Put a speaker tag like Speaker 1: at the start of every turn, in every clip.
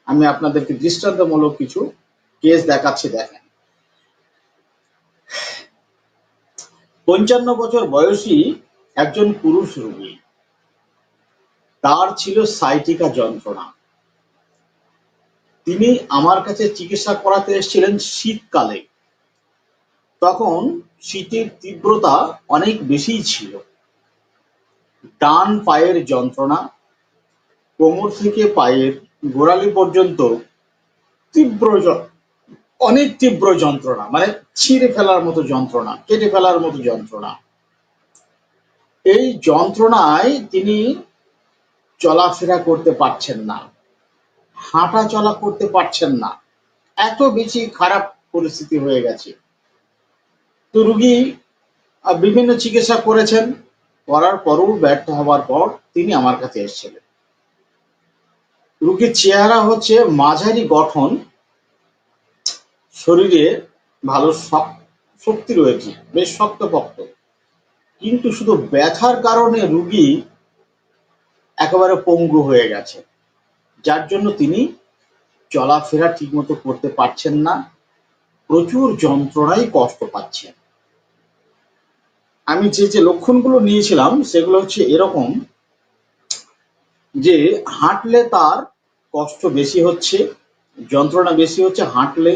Speaker 1: আমি আপনাদেরকে দৃষ্টান্তমূলক কিছু কেস দেখাচ্ছি। দেখেন, 55 বছর বয়সী একজন পুরুষ রোগী, তার ছিল সাইটিকা যন্ত্রণা। তিনি আমার কাছে চিকিৎসা করাতে এসেছিলেন শীতকালে। তখন শীতের তীব্রতা অনেক বেশি ছিল। ডান পায়ের যন্ত্রণা, কোমর থেকে পায়ের গোড়ালি পর্যন্ত তীব্র অনেক তীব্র যন্ত্রণা, মানে ছিঁড়ে ফেলার মতো যন্ত্রণা, কেটে ফেলার মতো যন্ত্রণা। এই যন্ত্রণায় তিনি চলাফেরা করতে পারছেন না, হাঁটা চলা করতে পারছেন না, এত বেশি খারাপ পরিস্থিতি হয়ে গেছে। তো রুগী বিভিন্ন চিকিৎসা করেছেন, করার পরও ব্যর্থ হওয়ার পর তিনি আমার কাছে এসেছিলেন। রুগীর চেহারা হচ্ছে মাঝারি গঠন, শরীরে ভালো শক্তি রয়েছে, বেশ শক্তপোক্ত, কিন্তু শুধু ব্যথার কারণে রুগী একেবারে পঙ্গু হয়ে গেছে, যার জন্য তিনি চলাফেরা ঠিকমতো করতে পারছেন না, প্রচুর যন্ত্রণায় কষ্ট পাচ্ছেন। আমি যে লক্ষণগুলো নিয়েছিলাম সেগুলো হচ্ছে এরকম, যে হাঁটলে তার কষ্ট বেশি হচ্ছে, যন্ত্রণা বেশি হচ্ছে হাঁটলে,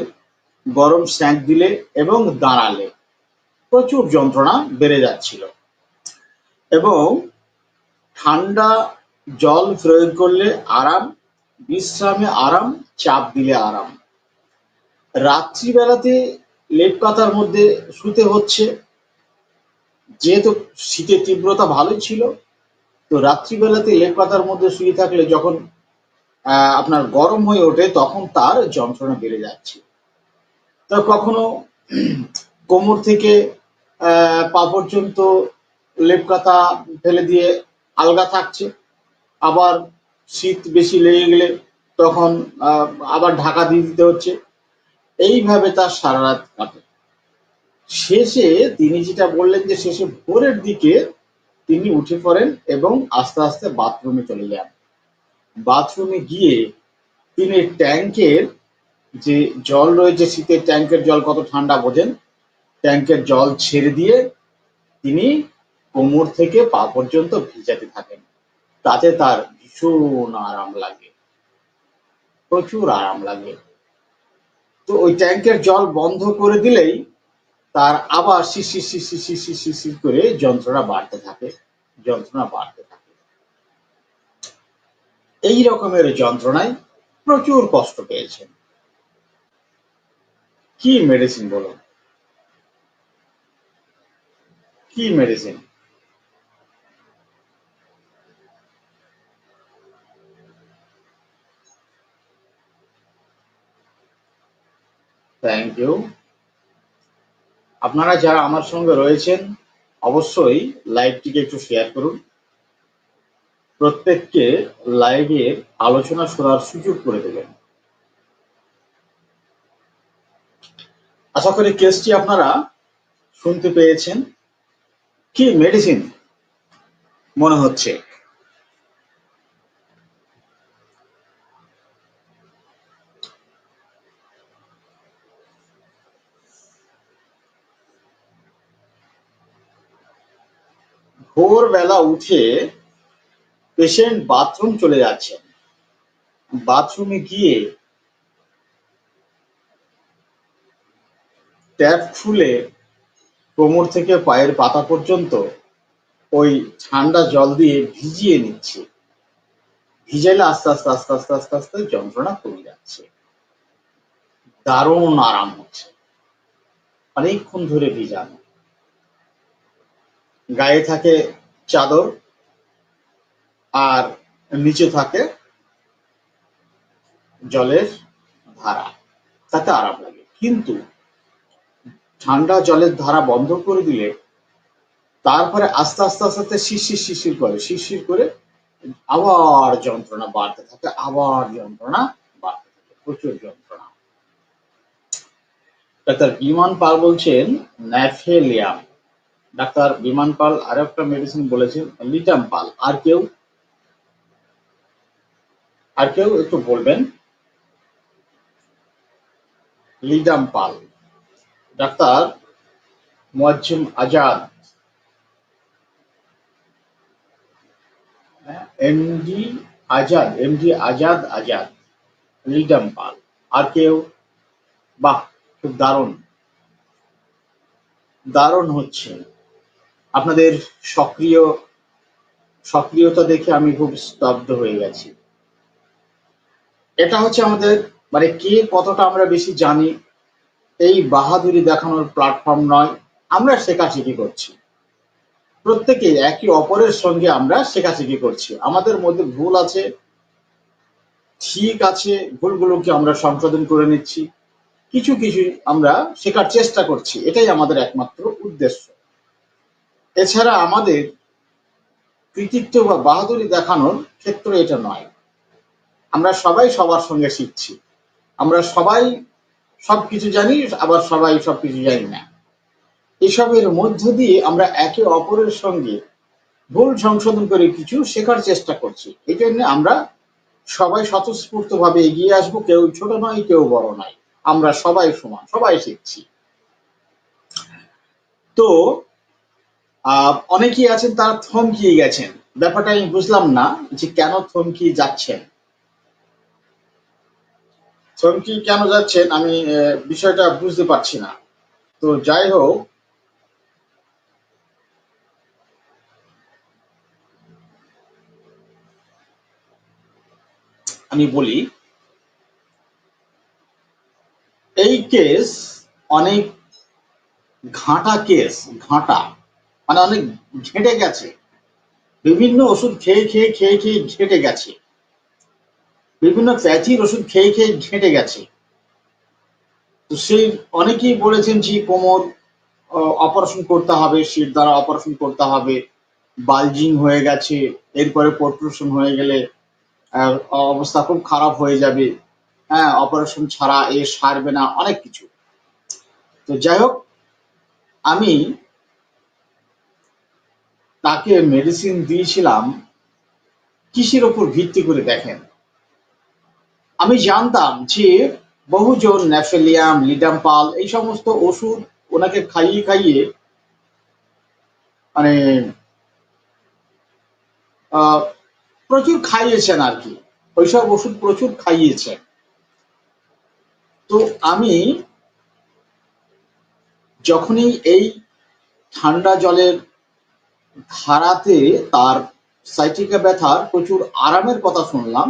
Speaker 1: গরম স্যাঁক দিলে এবং দাঁড়ালে প্রচুর যন্ত্রণা বেড়ে যাচ্ছিল, এবং ঠান্ডা জল প্রয়োগ করলে আরাম, বিশ্রামে আরাম, চাপ দিলে আরাম। রাত্রিবেলাতে লেপ কাঁথার মধ্যে শুতে হচ্ছে, যেহেতু শীতের তীব্রতা ভালোই ছিল, তো রাত্রিবেলাতে লেপ কাঁথার মধ্যে শুয়ে থাকলে যখন আপনার গরম হয়ে ওঠে তখন তার যন্ত্রণা বেড়ে যাচ্ছে। তো কখনো কোমর থেকে পা পর্যন্ত লেপ কাঁথা ফেলে দিয়ে আলগা থাকছে, আবার শীত বেশি লেগে গেলে তখন আবার ঢাকা দিয়ে দিতে হচ্ছে। এইভাবে তার সারা রাত কাটে। শেষে তিনি যেটা বললেন যে শেষে ভোরের দিকে তিনি উঠে পড়েন এবং আস্তে আস্তে বাথরুমে চলে যান। বাথরুমে গিয়ে তিনি ট্যাঙ্কের যে জল রয়েছে, শীতের ট্যাঙ্কের জল কত ঠান্ডা বোঝেন, ট্যাঙ্কের জল ছেড়ে দিয়ে তিনি কোমর থেকে পা পর্যন্ত ভিজাতে থাকেন। তাতে তার ভীষণ আরাম লাগে, প্রচুর আরাম লাগে। তো ওই ট্যাঙ্কের জল বন্ধ করে দিলেই তার আবার শিশির শিশির শিশির শিশির করে যন্ত্রণা বাড়তে থাকে, যন্ত্রণা বাড়তে থাকে। এই রকমের যন্ত্রণায় প্রচুর কষ্ট পেয়েছেন। কি মেডিসিন বলুন, কি মেডিসিন? Thank you. আপনারা যারা আমার সঙ্গে রয়েছেন অবশ্যই লাইভটিকে একটু শেয়ার করুন, প্রত্যেককে লাইভের আলোচনা শোনার সুযোগ করে দেবেন। আশা করি কেসটি আপনারা শুনতে পেয়েছেন। কি মেডিসিন মনে হচ্ছে? ভোরবেলা উঠে পেশেন্ট বাথরুম চলে যাচ্ছেন, বাথরুমে গিয়ে ট্যাপ খুলে কোমর থেকে পায়ের পাতা পর্যন্ত ওই ঠান্ডা জল দিয়ে ভিজিয়ে নিচ্ছে। ভিজাইলে আস্তে আস্তে আস্তে আস্তে আস্তে আস্তে যন্ত্রণা কমে যাচ্ছে, দারুণ আরাম হচ্ছে। অনেকক্ষণ ধরে ভিজানো, গায়ে থাকে চাদর আর নিচে থাকে জলের ধারা, তাতে আরাম লাগে। কিন্তু ঠান্ডা জলের ধারা বন্ধ করে দিলে তারপরে আস্তে আস্তে আস্তে আস্তে শিরশির শিরশির করে, শিরশির করে আবার যন্ত্রণা বাড়তে থাকে, আবার যন্ত্রণা বাড়তে থাকে, প্রচুর যন্ত্রণা। ডাক্তার বিমান পাল বলছেন ন্যাফেলিয়াম। ডাক্তার বিমান পাল আরো একটা মেডিসিন বলেছেন লিটাম পাল। আর কেউ একটু বলবেন? লিডাম পাল, ডাক্তার মোয়াজ্জেম আজাদ, এমডি আজাদ, লিডাম পাল। আর কেউ? বাহ, খুব দারুণ দারুণ হচ্ছে। আপনাদের সক্রিয়তা দেখে আমি খুব স্তব্ধ হয়ে গেছি। এটা হচ্ছে আমাদের, মানে কে কতটা আমরা বেশি জানি এই বাহাদুরি দেখানোর প্ল্যাটফর্ম নয়, আমরা শেখাশেখি করছি। প্রত্যেকে একে অপরের সঙ্গে আমরা শেখাশেখি করছি। আমাদের মধ্যে ভুল আছে, ঠিক আছে, ভুলগুলোকে আমরা সংশোধন করে নিচ্ছি, কিছু কিছু আমরা শেখার চেষ্টা করছি, এটাই আমাদের একমাত্র উদ্দেশ্য। এছাড়া আমাদের কৃতিত্ব বা বাহাদুরি দেখানোর ক্ষেত্র এটা নয়। আমরা সবাই সবার সঙ্গে শিখছি, আমরা সবাই সবকিছু জানি, আবার সবাই সবকিছু জানি না। এসবের মধ্য দিয়ে আমরা একে অপরের সঙ্গে ভুল সংশোধন করে কিছু শেখার চেষ্টা করছি। এই জন্য আমরা সবাই স্বতঃস্ফূর্ত ভাবে এগিয়ে আসবো, কেউ ছোট নয়, কেউ বড় নয়, আমরা সবাই সমান, সবাই শিখছি। তো অনেকেই আছেন তারা থমকিয়ে গেছেন, ব্যাপারটা আমি বুঝলাম না যে কেন থমকিয়ে যাচ্ছেন। থমকি কেন যাচ্ছেন আমি বিষয়টা বুঝতে পারছি না। তো যাই হোক, আমি বলি, এই কেস অনেক ঘাঁটা কেস, ঘাঁটা মানে অনেক ঘেঁটে গেছে, বিভিন্ন ওষুধ খেয়ে খেয়ে খেয়ে খেয়ে ঘেঁটে গেছে, বিভিন্ন প্যাথির ওষুধ খেয়ে খেয়ে ঘেঁটে গেছে। তো সেই অনেকেই বলেছেন যে কোমর অপারেশন করতে হবে, শির দ্বারা অপারেশন করতে হবে, বালজিং হয়ে গেছে, এরপরে প্রোট্রুশন হয়ে গেলে অবস্থা খুব খারাপ হয়ে যাবে, হ্যাঁ অপারেশন ছাড়া এ সারবে না, অনেক কিছু। তো যাই হোক, আমি তাকে মেডিসিন দিয়েছিলাম কিসের ওপর ভিত্তি করে দেখেন। আমি জানতাম যে বহুজন ন্যাফেলিয়াম, লিডাম্পাল এই সমস্ত ওষুধ ওনাকে খাইয়ে খাইয়ে মানে প্রচুর খাইয়েছেন আর কি, ওইসব ওষুধ প্রচুর খাইয়েছেন। তো আমি যখনই এই ঠান্ডা জলের ধারাতে তার সাইটিকা ব্যথার প্রচুর আরামের কথা শুনলাম,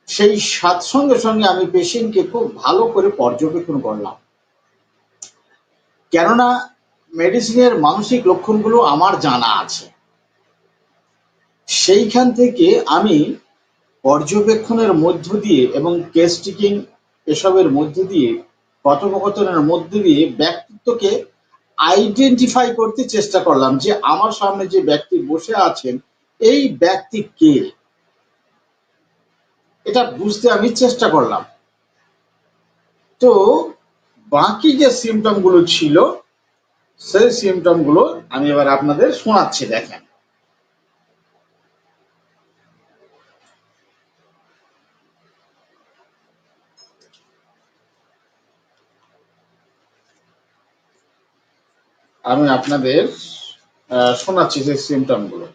Speaker 1: সেই সঙ্গে সঙ্গে আমি পেশেন্টকে খুব ভালো করে পর্যবেক্ষণ করলাম। কেননা মেডিসিনের মানসিক লক্ষণগুলো আমার জানা আছে, সেইখান থেকে আমি পর্যবেক্ষণের মধ্য দিয়ে এবং কেস টেকিং এসবের মধ্য দিয়ে, কথোপকথনের মধ্য দিয়ে ব্যক্তিত্বকে আইডেন্টিফাই করতে চেষ্টা করলাম যে আমার সামনে যে ব্যক্তি বসে আছেন এই ব্যক্তি কে, এটা বুঝতে আমি চেষ্টা করলাম। তো বাকি যে সিমটম গুলো ছিল সেই সিমটম গুলো আমি এবার আপনাদের শোনাচ্ছি, দেখেন। আমি আপনাদের শোনাচ্ছি সেই সিমটম গুলো।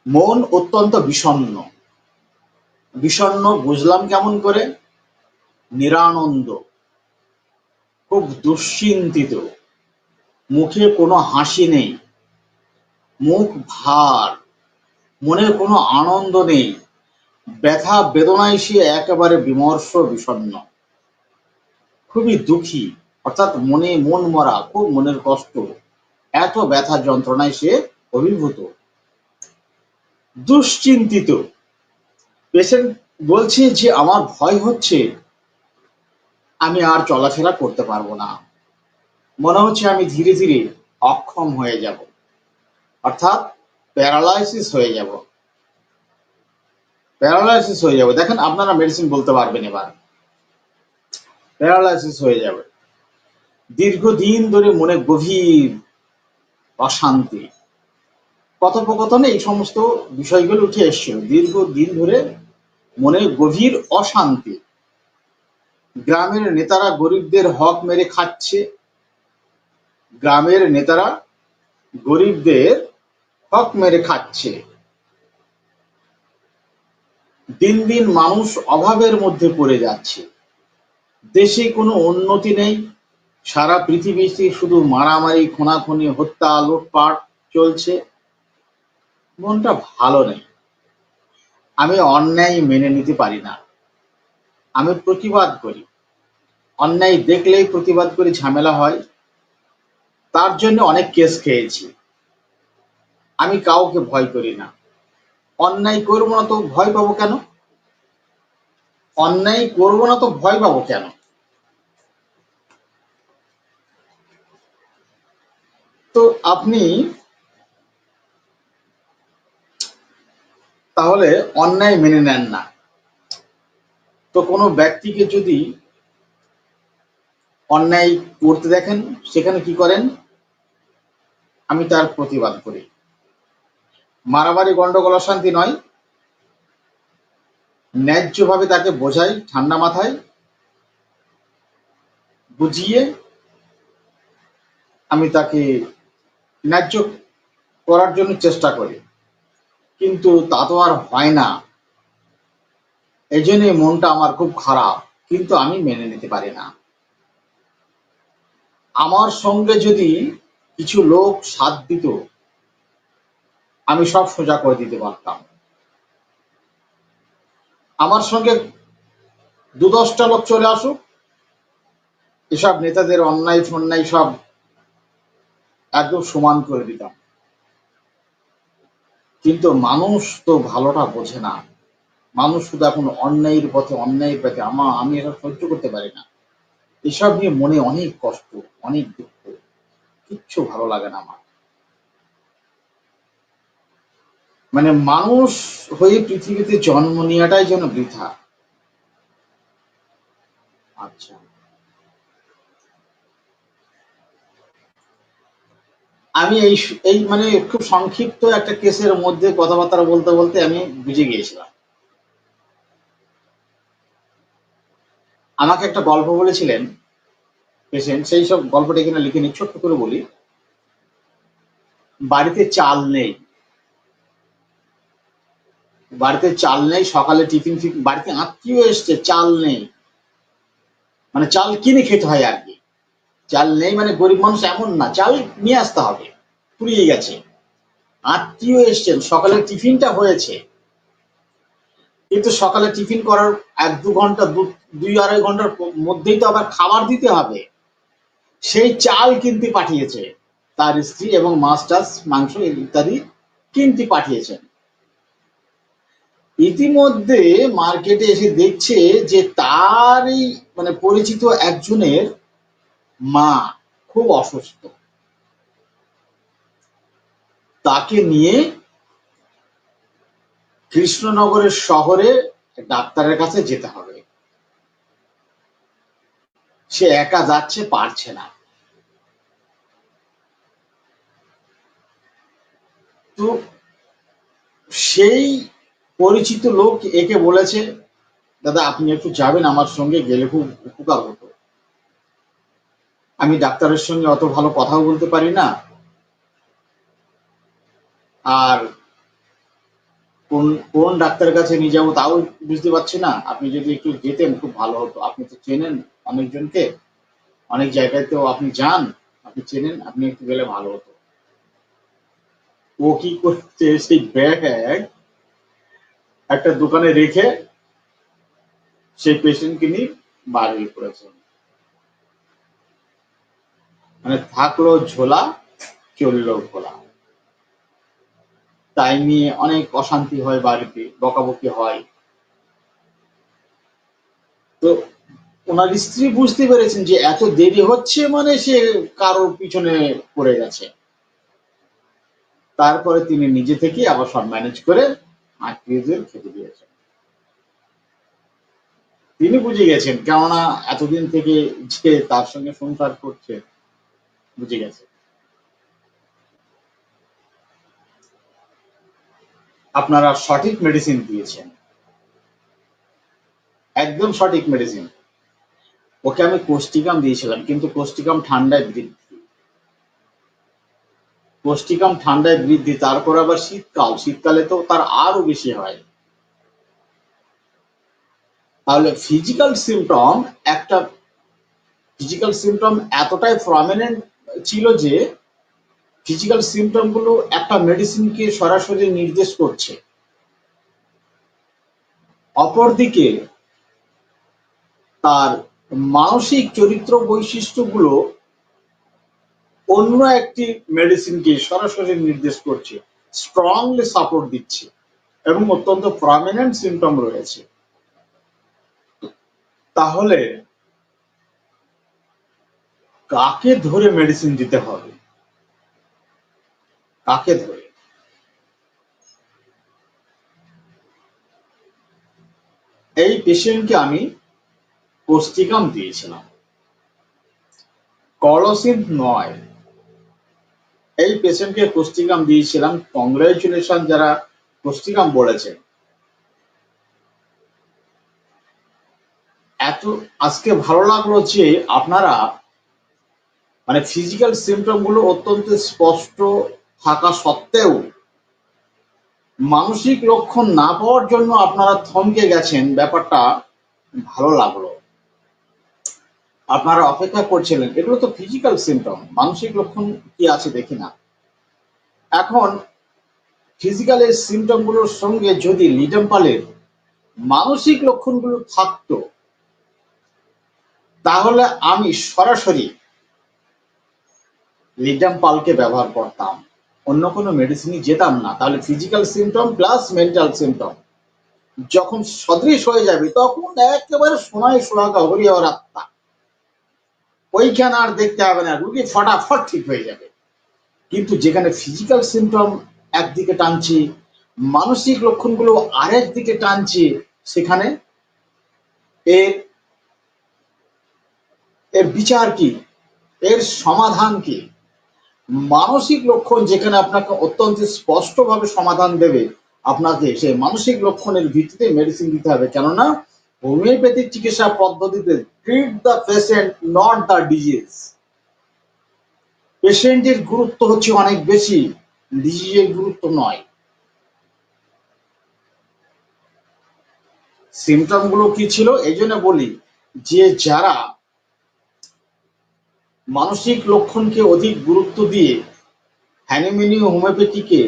Speaker 1: মন অত্যন্ত বিষণ্ণ, বিষণ্ণ বুঝলাম কেমন করে, নিরানন্দ, খুব দুশ্চিন্তিত, মুখে কোনো হাসি নেই, মুখ ভার, মনে কোনো আনন্দ নেই, ব্যথা বেদনায় সে একেবারে বিমর্ষ বিষণ্ণ, খুবই দুঃখী, অর্থাৎ মন মরা, খুব মনের কষ্ট, এত ব্যথা যন্ত্রণায় সে অভিভূত, দুশ্চিন্তিত। পেশেন্ট বলছে যে আমার ভয় হচ্ছে আমি আর চলাফেরা করতে পারবো না, মনে হচ্ছে আমি ধীরে ধীরে অক্ষম হয়ে যাব, অর্থাৎ প্যারালাইসিস হয়ে যাব, প্যারালাইসিস হয়ে যাবে। দেখেন আপনারা মেডিসিন বলতে পারবেন, এবার প্যারালাইসিস হয়ে যাবে। দীর্ঘদিন ধরে মনে গভীর অশান্তি, কথোপকথনে এই সমস্ত বিষয়গুলো উঠে এসেছিল, দীর্ঘদিন ধরে মনে গভীর অশান্তি, গ্রামের নেতারা গরিবদের হক মেরে খাচ্ছে, গ্রামের নেতারা গরিবদের হক মেরে খাচ্ছে। দিন দিন মানুষ অভাবের মধ্যে পড়ে যাচ্ছে, দেশে কোনো উন্নতি নেই, সারা পৃথিবীতে শুধু মারামারি, খুনাখুনি, হত্যা, লুটপাট চলছে। মনটা ভালো নেই। আমি অন্যায় মেনে নিতে পারি না, আমি প্রতিবাদ করি। অন্যায় দেখলেই প্রতিবাদ করি, ঝামেলা হয়, তার জন্য অনেক কেস খেয়েছি। আমি কাউকে ভয় করি না। অন্যায় করবো না তো ভয় পাবো কেন? অন্যায় করবো না তো ভয় পাবো কেন? তো আপনি তাহলে অন্যায় মেনে নেন না, তো কোনো ব্যক্তিকে যদি অন্যায় করতে দেখেন, সেখানে কি করেন? আমি তার প্রতিবাদ করি। মারামারি, গন্ডগোল, অশান্তি নয়, ন্যায্যভাবে তাকে বোঝাই, ঠান্ডা মাথায় বুঝিয়ে আমি তাকে ন্যায্য করার জন্য চেষ্টা করি। কিন্তু তা তো আর হয় না, এই জন্যে মনটা আমার খুব খারাপ, কিন্তু আমি মেনে নিতে পারি না। আমার সঙ্গে যদি কিছু লোক সাথ দিত, আমি সব সোজা করে দিতে পারতাম। আমার সঙ্গে ২-১০টা লোক চলে আসুক, এসব নেতাদের অন্যায় ফন্যায় সব একদম সমান করে দিতাম। কিন্তু মানুষ তো ভালোটা বোঝে না, মানুষ শুধু এখন অন্যায়ের পথে, অন্যায়ের পথে। আমি এসব সহ্য করতে পারি না। এসব নিয়ে মনে অনেক কষ্ট, অনেক দুঃখ, কিচ্ছু ভালো লাগে না আমার। মানে মানুষ হয়ে পৃথিবীতে জন্ম নেওয়াটাই যেন বৃথা। আচ্ছা, আমি এই মানে খুব সংক্ষিপ্ত একটা কেসের মধ্যে কথাবার্তা বলতে বলতে আমি বুঝে গিয়েছিলাম। আমাকে একটা গল্প বলেছিলেন পেশেন্ট, সেই সব গল্পটা এখানে লিখে নিই, ছোট্ট করে বলি। বাড়িতে চাল নেই, বাড়িতে চাল নেই, সকালে টিফিন ফিফিন, বাড়িতে আত্মীয় এসছে, চাল নেই, মানে চাল কিনে খেতে হয় আর কি। চাল নেই মানে গরিব মানুষ এমন না, চাল নিয়ে আসতে হবে, ফুরিয়ে গেছে। আত্মীয় এসছেন, সকালে টিফিনটা হয়েছে, কিন্তু সকালে টিফিন করার ১-২ ঘন্টা, ২-২.৫ ঘন্টার মধ্যেই তো আবার খাবার দিতে হবে। সেই চাল কিনতে পাঠিয়েছে তার স্ত্রী, এবং মাছ টাছ, মাংস ইত্যাদি কিনতে পাঠিয়েছেন। ইতিমধ্যে মার্কেটে এসে দেখছে যে তারই মানে পরিচিত একজনের মা খুব অসুস্থ, তাকে নিয়ে কৃষ্ণনগরের শহরে ডাক্তারের কাছে যেতে হবে। সে একা যাচ্ছে, পারছে না। তো সেই পরিচিত লোক একে বলেছে, দাদা আপনি একটু যাবেন আমার সঙ্গে, গেলে খুব উপকার হতো। আমি ডাক্তারের সঙ্গে অত ভালো কথাও বলতে পারি না, আর কোন কোন ডাক্তারের কাছে নিয়ে যাবো তাও বুঝতে পারছি না। আপনি যদি একটু যেতেন খুব ভালো হতো। আপনি তো চেনেন অনেকজনকে, অনেক জায়গায় তো আপনি যান, আপনি চেনেন, আপনি একটু গেলে ভালো হতো। ও কি করছে, সেই ব্যাগ একটা দোকানে রেখে সেই পেশেন্টকে নিয়ে বার হয়ে পড়েছে। মানে থাকলো ঝোলা, চললো খোলা। তাই নিয়ে অনেক অশান্তি হয় বাড়িতে, বকাবকি হয়। তো ওনার স্ত্রী বুঝতে পেরেছেন যে এত দেরি হচ্ছে মানে সে কারোর পিছনে পড়ে গেছে। তারপরে তিনি নিজে থেকে আবার সব ম্যানেজ করে আত্মীয়দের খেতে দিয়েছেন। তিনি বুঝে গেছেন, কেননা এতদিন থেকে যে তার সঙ্গে সংসার করছে, বুঝে গেছে। আপনারা সঠিক মেডিসিন দিয়েছেন, একদম সঠিক মেডিসিন। ওকে আমি কোস্টিকাম দিয়েছিলাম, কিন্তু কোস্টিকাম ঠান্ডায় বৃদ্ধি, তারপর আবার শীতকালে তো তার আরো বেশি হয়। তাহলে একটা ফিজিক্যাল সিমটম এতটাই প্রমিনেন্ট ছিল যে ফিজিক্যাল সিমটম গুলো একটা মেডিসিনকে সরাসরি নির্দেশ করছে। অপরদিকে তার মানসিক চরিত্র বৈশিষ্ট্যগুলো অন্য একটি মেডিসিনকে সরাসরি নির্দেশ করছে, স্ট্রংলি সাপোর্ট দিচ্ছে, এবং অত্যন্ত প্রমিনেন্ট সিমটম রয়েছে। তাহলে কাকে ধরে মেডিসিন দিতে হবে? কাকে ধরে? এই পেশেন্টকে আমি কোস্টিকাম দিয়েছিলাম, কলসিন নয়। এই পেশেন্টকে কোস্টিকাম দিয়েছিলাম। কংগ্রাচুলেশন যারা কোস্টিকাম বলেছে। এত আজকে ভালো লাগলো যে আপনারা মানে ফিজিক্যাল সিমটম গুলো অত্যন্ত স্পষ্ট থাকা সত্ত্বেও মানসিক লক্ষণ না পাওয়ার জন্য আপনারা থমকে গেছেন, ব্যাপারটা ভালো লাগলো। আপনারা অপেক্ষা করছিলেন, এগুলো তো ফিজিক্যাল সিমটম, মানসিক লক্ষণ কি আছে দেখি না। এখন ফিজিক্যাল এই সিমটম গুলোর সঙ্গে যদি লিডাম্পালের মানসিক লক্ষণগুলো থাকতো, তাহলে আমি সরাসরি লিডাম্পালকে ব্যবহার করতাম, অন্য কোনো মেডিসিনই যেতাম না। তাহলে physical symptom plus mental symptom যখন সদৃশ হয়ে যাবে, তখন একেবারে সোনায় সোহাগা হরি হওয়ার আত্মা, ওইখানে আর দেখতে হবে না, রুগী ফটাফট ঠিক হয়ে যাবে। কিন্তু যেখানে ফিজিক্যাল সিমটম একদিকে টানছি, মানসিক লক্ষণগুলো আরেক দিকে টানছি, সেখানে এর এর বিচার কি, এর সমাধান কি? মানসিক লক্ষণ যেখানে আপনাকে অত্যন্ত স্পষ্টভাবে সমাধান দেবে, আপনাকে সেই মানসিক লক্ষণের ভিত্তিতে মেডিসিন দিতে হবে। কেননা হোমিওপ্যাথিক চিকিৎসা পদ্ধতিতে treat the patient, not the disease. পেশেন্টের গুরুত্ব হচ্ছে অনেক বেশি, ডিজিজের গুরুত্ব নয়। সিমটম গুলো কি ছিল এই জন্য বলি, যে যারা মানসিক লক্ষণকে অধিক গুরুত্ব দিয়ে হ্যানিম্যানি হোমিওপ্যাথিকে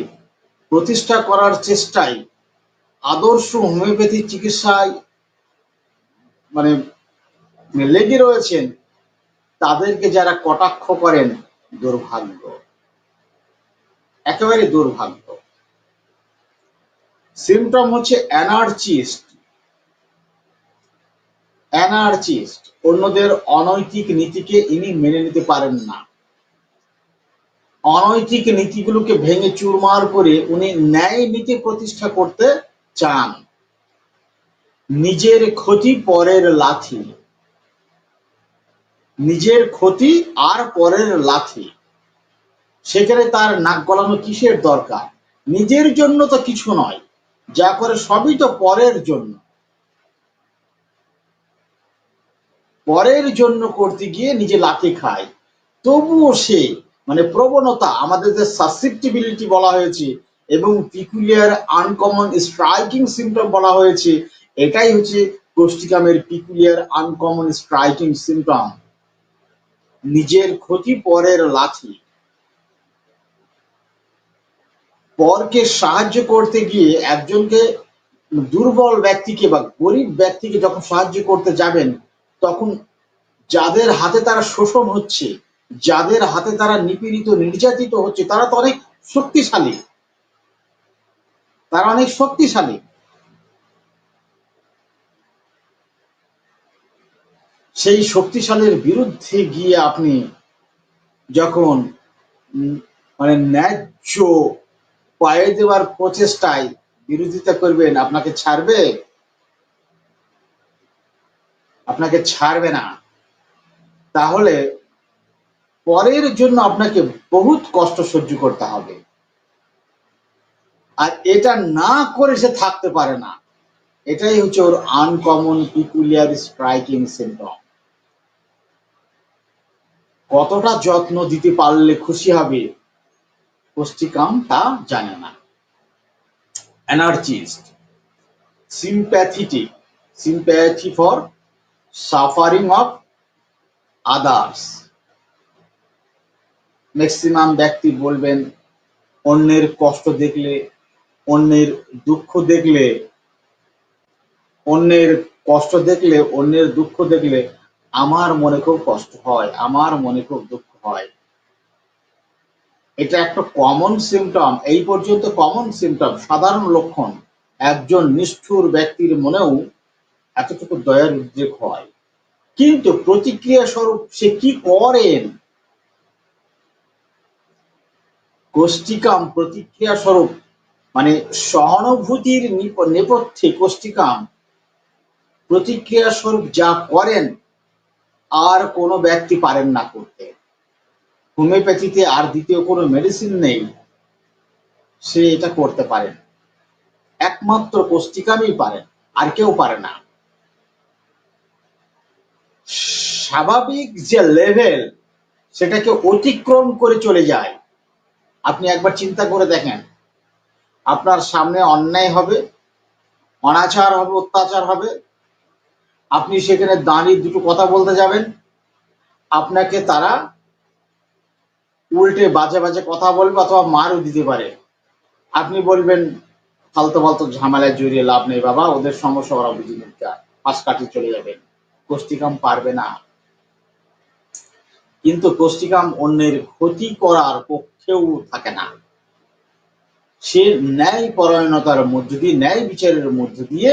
Speaker 1: প্রতিষ্ঠা করার চেষ্টায় আদর্শ হোমিওপ্যাথি চিকিৎসায় মানে লেগে রয়েছেন, তাদেরকে যারা কটাক্ষ করেন, দুর্ভাগ্য, একেবারে দুর্ভাগ্য। সিমটম হচ্ছে অ্যানার্চিস্ট, অন্যদের অনৈতিক নীতিকে ইনি মেনে নিতে পারেন না। অনৈতিক নীতিগুলোকে ভেঙে চুরমার করে উনি ন্যায় নীতি প্রতিষ্ঠা করতে চান। নিজের ক্ষতি পরের লাথি, নিজের ক্ষতি আর পরের লাথি, সেখানে তার নাক গলানো কিসের দরকার? নিজের জন্য তো কিছু নয়, যা করে সবই তো পরের জন্য। পরের জন্য করতে গিয়ে নিজে লাথি খায়। তবুও সে মানে প্রবণতা, আমাদের যে সাসেপ্টিবিলিটি বলা হয়েছে এবং পিকুলিয়ার আনকমন স্ট্রাইকিং সিমটম বলা হয়েছে, এটাই হচ্ছে কোস্টিকামের পিকুলিয়ার আনকমন স্ট্রাইকিং সিমটম, নিজের ক্ষতি পরের লাথি। পরকে সাহায্য করতে গিয়ে একজনকে, দুর্বল ব্যক্তিকে বা গরিব ব্যক্তিকে যখন সাহায্য করতে যাবেন, তখন যাদের হাতে তারা শোষণ হচ্ছে, যাদের হাতে তারা নিপীড়িত নির্যাতিত হচ্ছে, তারা তো অনেক শক্তিশালী, তারা অনেক শক্তিশালী। সেই শক্তিশালীর বিরুদ্ধে গিয়ে আপনি যখন মানে ন্যায্য পায়ে দেওয়ার প্রচেষ্টায় বিরোধিতা করবেন, আপনাকে ছাড়বে? আপনাকে ছাড়বে না। তাহলে পরের জন্য আপনাকে বহুত কষ্ট সহ্য করতে হবে, আর এটা না করে সে থাকতে পারে না। এটাই হচ্ছে ওর আনকমন পিকুলিয়ার স্ট্রাইকিং সিমটম। কতটা যত্ন দিতে পারলে খুশি হবে কোষ্টিকাম তা জানে না। অ্যানার্জিস্ট, sympathetic, sympathy for suffering of others। Maximum ব্যক্তি বলবেন অন্যের কষ্ট দেখলে, অন্যের দুঃখ দেখলে, অন্যের কষ্ট দেখলে, অন্যের দুঃখ দেখলে আমার মনে খুব কষ্ট হয়, আমার মনে খুব দুঃখ হয়। এটা একটা কমন সিমটম, এই পর্যন্ত কমন সিমটম, সাধারণ লক্ষণ। একজন নিষ্ঠুর ব্যক্তির মনেও এতটুকু দয়ার উদ্রেক হয়, কিন্তু প্রতিক্রিয়া স্বরূপ সে কি করেন? কোষ্টিকাম প্রতিক্রিয়া স্বরূপ মানে সহানুভূতির নেপথ্যে কোষ্টিকাম প্রতিক্রিয়া স্বরূপ যা করেন আর কোনো ব্যক্তি পারেন না করতে। হোমিওপ্যাথিতে আর দ্বিতীয় কোনো মেডিসিন নেই সে এটা করতে পারেন, একমাত্র কোষ্টিকামই পারেন, আর কেউ পারে না। স্বাভাবিক যে লেভেল সেটাকে অতিক্রম করে চলে যায়। আপনি একবার চিন্তা করে দেখেন, আপনার সামনে অন্যায় হবে, অনাচার হবে, অত্যাচার হবে, আপনি সেখানে দাঁড়িয়ে দুটো কথা বলতে যাবেন, আপনাকে তারা উল্টে বাজে বাজে কথা বলবে অথবা মারও দিতে পারে। আপনি বলবেন ফালতু ফালতু ঝামেলায় জড়িয়ে লাভ নেই বাবা, ওদের সমস্যা ওরা বুঝে নিতে, পাশ কাটিয়ে চলে যাবেন। কোষ্টিকাম পারবে না। কিন্তু কোষ্টিকাম অন্যের ক্ষতি করার পক্ষেও থাকে না। সে ন্যায় পরায়ণতার মধ্য দিয়ে, ন্যায় বিচারের মধ্য দিয়ে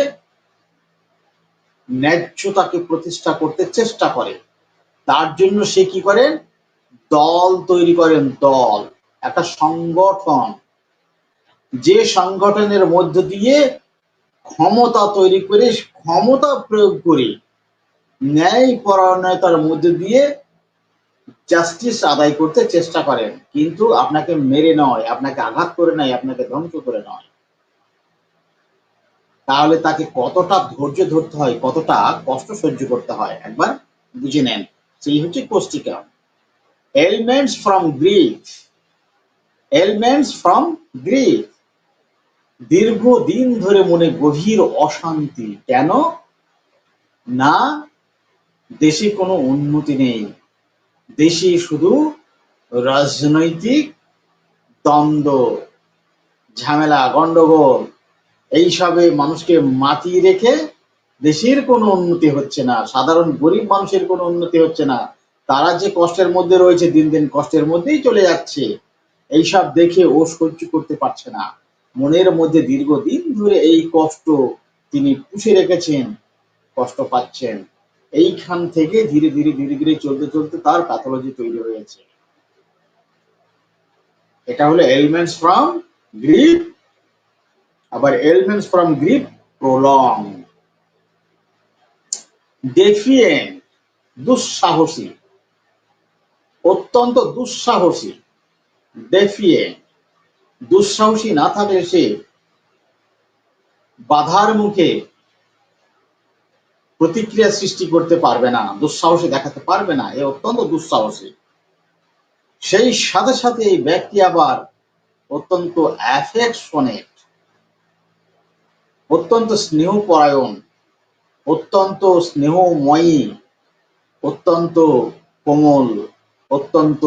Speaker 1: ন্যায্যতাকে প্রতিষ্ঠা করতে চেষ্টা করে। তার জন্য সে কি করেন? দল তৈরি করেন, দল, একটা সংগঠন, যে সংগঠনের মধ্য দিয়ে ক্ষমতা তৈরি করে, ক্ষমতা প্রয়োগ করে ন্যায় পরায়ণতার মধ্য দিয়ে জাস্টিস আদায় করতে চেষ্টা করেন, কিন্তু আপনাকে মেরে নয়, আপনাকে আঘাত করে নয়, আপনাকে ধ্বংস করে নয়। তাহলে তাকে কতটা ধৈর্য ধরতে হয়, কতটা কষ্ট সহ্য করতে হয় একবার বুঝে নেন। সেই হচ্ছে causticum. Elements from grief, elements from grief, দীর্ঘদিন ধরে মনে গভীর অশান্তি। কেন না? দেশে কোনো উন্নতি নেই, দেশে শুধু রাজনৈতিক দ্বন্দ্ব, ঝামেলা, গন্ডগোল, এইসবে মানুষকে মাতিয়ে রেখে দেশের কোনো উন্নতি হচ্ছে না, সাধারণ গরিব মানুষের কোনো উন্নতি হচ্ছে না। তারা যে কষ্টের মধ্যে রয়েছে, দিন দিন কষ্টের মধ্যেই চলে যাচ্ছে। এইসব দেখে ও সহ্য করতে পারছে না। মনের মধ্যে দীর্ঘদিন ধরে এই কষ্ট তিনি পুষে রেখেছেন, কষ্ট পাচ্ছেন। এইখান থেকে ধীরে ধীরে ধীরে ধীরে চলতে চলতে তার প্যাথোলজি তৈরি হয়েছে। এটা হলো এলিমেন্টস ফ্রম গ্রিফ। আবার elements from grief prolong. Defiant, দুঃসাহসী, অত্যন্ত দুঃসাহসী। ডেফিয়েন্ট, দুঃসাহসী না থাকলে সে বাধার মুখে প্রতিক্রিয়া সৃষ্টি করতে পারবে না, দুঃসাহসী দেখাতে পারবে না, এ অত্যন্ত দুঃসাহসী। সেই সাথে সাথে এই ব্যক্তি আবার অত্যন্ত অ্যাফেকশনেট, অত্যন্ত স্নেহপরায়ণ, অত্যন্ত স্নেহময়ী, অত্যন্ত কোমল, অত্যন্ত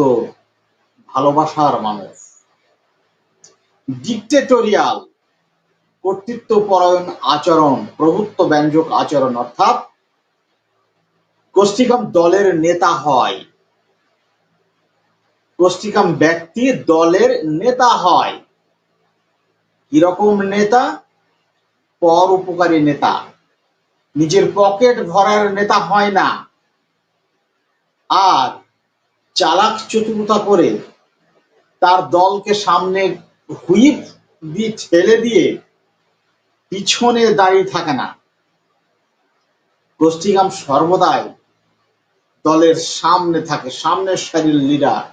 Speaker 1: ভালোবাসার মানুষ। ডিক্টেটোরিয়াল, কর্তৃত্বপরায়ণ আচরণ, প্রভুত্ব ব্যঞ্জক আচরণ, অর্থাৎ কোষ্টিকাম দলের নেতা হয়, কোষ্টিকাম ব্যক্তি দলের নেতা হয়। কিরকম নেতা? পর উপকারী নেতা, নিজের পকেট ভরার নেতা হয় না। আর চালাক চতুরতা করে তার দলকে সামনে হুইপ দিয়ে ঠেলে দিয়ে পিছনে দাঁড়িয়ে থাকে না। কোষ্টিকাম সর্বদাই দলের সামনে থাকে, সামনের সারির লিডার,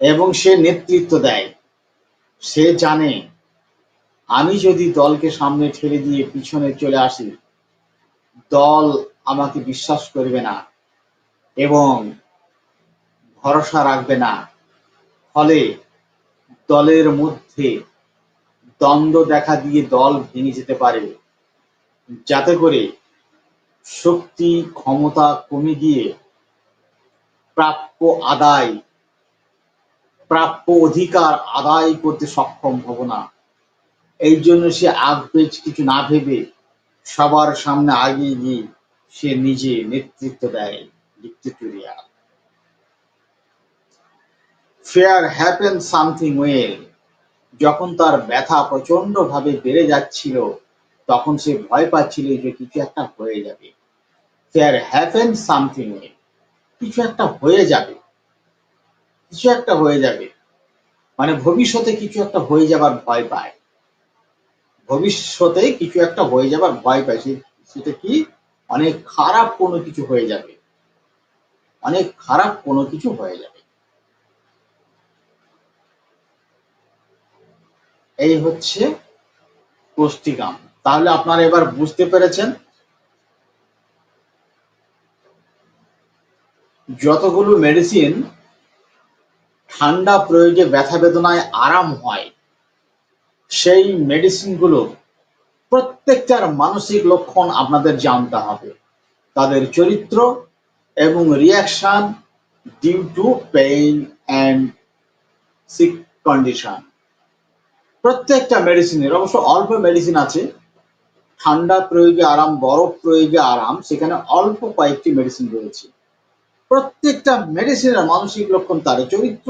Speaker 1: এবং সে নেতৃত্ব দেয়। সে জানে আমি যদি দলকে সামনে ঠেলে দিয়ে পিছনে চলে আসি, দল আমাকে বিশ্বাস করবে না এবং ভরসা রাখবে না। ফলে দলের মধ্যে দ্বন্দ্ব দেখা দিয়ে দল ভেঙে যেতে পারে, যাতে করে শক্তি ক্ষমতা কমে গিয়ে প্রাপ্য আদায় প্রাপ্য অধিকার আদায় করতে সক্ষম হব না। এই জন্য সে আগবেজ কিছু না ভেবে সবার সামনে আগিয়ে গিয়ে সে নিজে নেতৃত্ব দেয়, dictatorial. Fair happen something well. যখন তার ব্যথা প্রচন্ড ভাবে বেড়ে যাচ্ছিল, তখন সে ভয় পাচ্ছিল যে কিছু একটা হয়ে যাবে। ফেয়ার হ্যাপেন সামথিং ওয়েল, কিছু একটা হয়ে যাবে, কিছু একটা হয়ে যাবে, মানে ভবিষ্যতে কিছু একটা হয়ে যাবার ভয় পায়। ভবিষ্যতে কিছু একটা হয়ে যাবার ভয় পায়। সেটা কি? অনেক খারাপ কোনো কিছু হয়ে যাবে, অনেক খারাপ কোনো কিছু হয়ে যাবে। এই হচ্ছে কোষ্ঠিকাম। তাহলে আপনারা এবার বুঝতে পেরেছেন যতগুলো মেডিসিন ঠান্ডা প্রয়োগে ব্যথা বেদনায় আরাম হয়, সেই মেডিসিনগুলো প্রত্যেকটার মানসিক লক্ষণ আপনাদের জানতে হবে, তাদের চরিত্র এবং reaction due to pain and sick condition. প্রত্যেকটা মেডিসিনের, অবশ্য অল্প মেডিসিন আছে ঠান্ডা প্রয়োগে আরাম, বরফ প্রয়োগে আরাম, সেখানে অল্প কয়েকটি মেডিসিন রয়েছে। প্রত্যেকটা মেডিসিনের মানসিক লক্ষণ, তার চরিত্র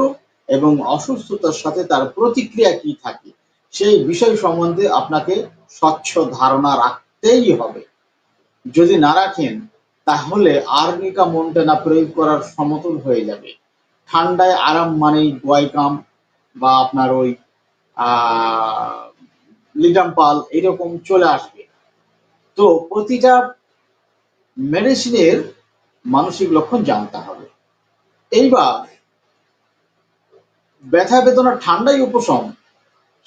Speaker 1: এবং অসুস্থতার সাথে তার প্রতিক্রিয়া কি থাকে, সেই বিষয় সম্বন্ধে আপনাকে স্বচ্ছ ধারণা রাখতেই হবে। যদি না রাখেন তাহলে আর্নিকা মন্টেনা প্রয়োগ করার সমতুল হয়ে যাবে। ঠান্ডায় আরাম মানেই গোয়াইকাম বা আপনার ওই লিডাম্পাল এরকম চলে আসবে। তো প্রতিটা মেডিসিনের মানসিক লক্ষণ জানতে হবে। এইবার ব্যথা বেদনা ঠান্ডায় উপশম,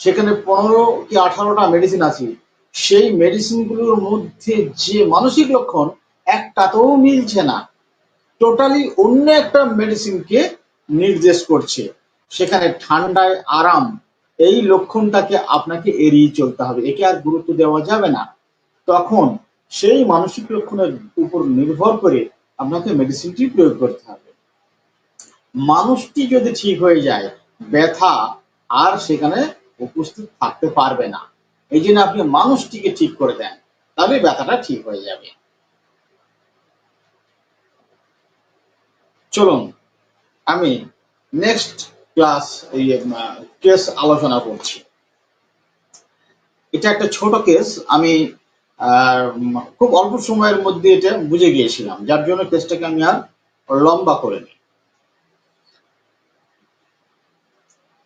Speaker 1: সেখানে 15 কি 18টা মেডিসিন আছে। সেই মেডিসিনগুলোর মধ্যে যে মানসিক লক্ষণ একটাতেও মিলছে না, টোটালি অন্য একটা মেডিসিনকে নির্দেশ করছে। সেখানে ঠান্ডায় আরাম এই লক্ষণটাকে আপনাকে এড়িয়ে চলতে হবে, একে আর গুরুত্ব দেওয়া যাবে না। তখন সেই মানসিক লক্ষণের উপর নির্ভর করে আপনাকে মেডিসিনটি প্রয়োগ করতে হবে। মানুষটি যদি ঠিক হয়ে যায়, ব্যথা আর সেখানে উপস্থিত থাকতে পারবে না। এই জন্য আপনি মানুষটিকে ঠিক করে দেন, তাহলে ব্যথাটা ঠিক হয়ে যাবে। চলুন আমি নেক্সট ক্লাস এই কেস আলোচনা করছি। এটা একটা ছোট কেস, আমি খুব অল্প সময়ের মধ্যে এটা বুঝে গিয়েছিলাম, যার জন্য কেসটাকে আমি আর লম্বা করিনি।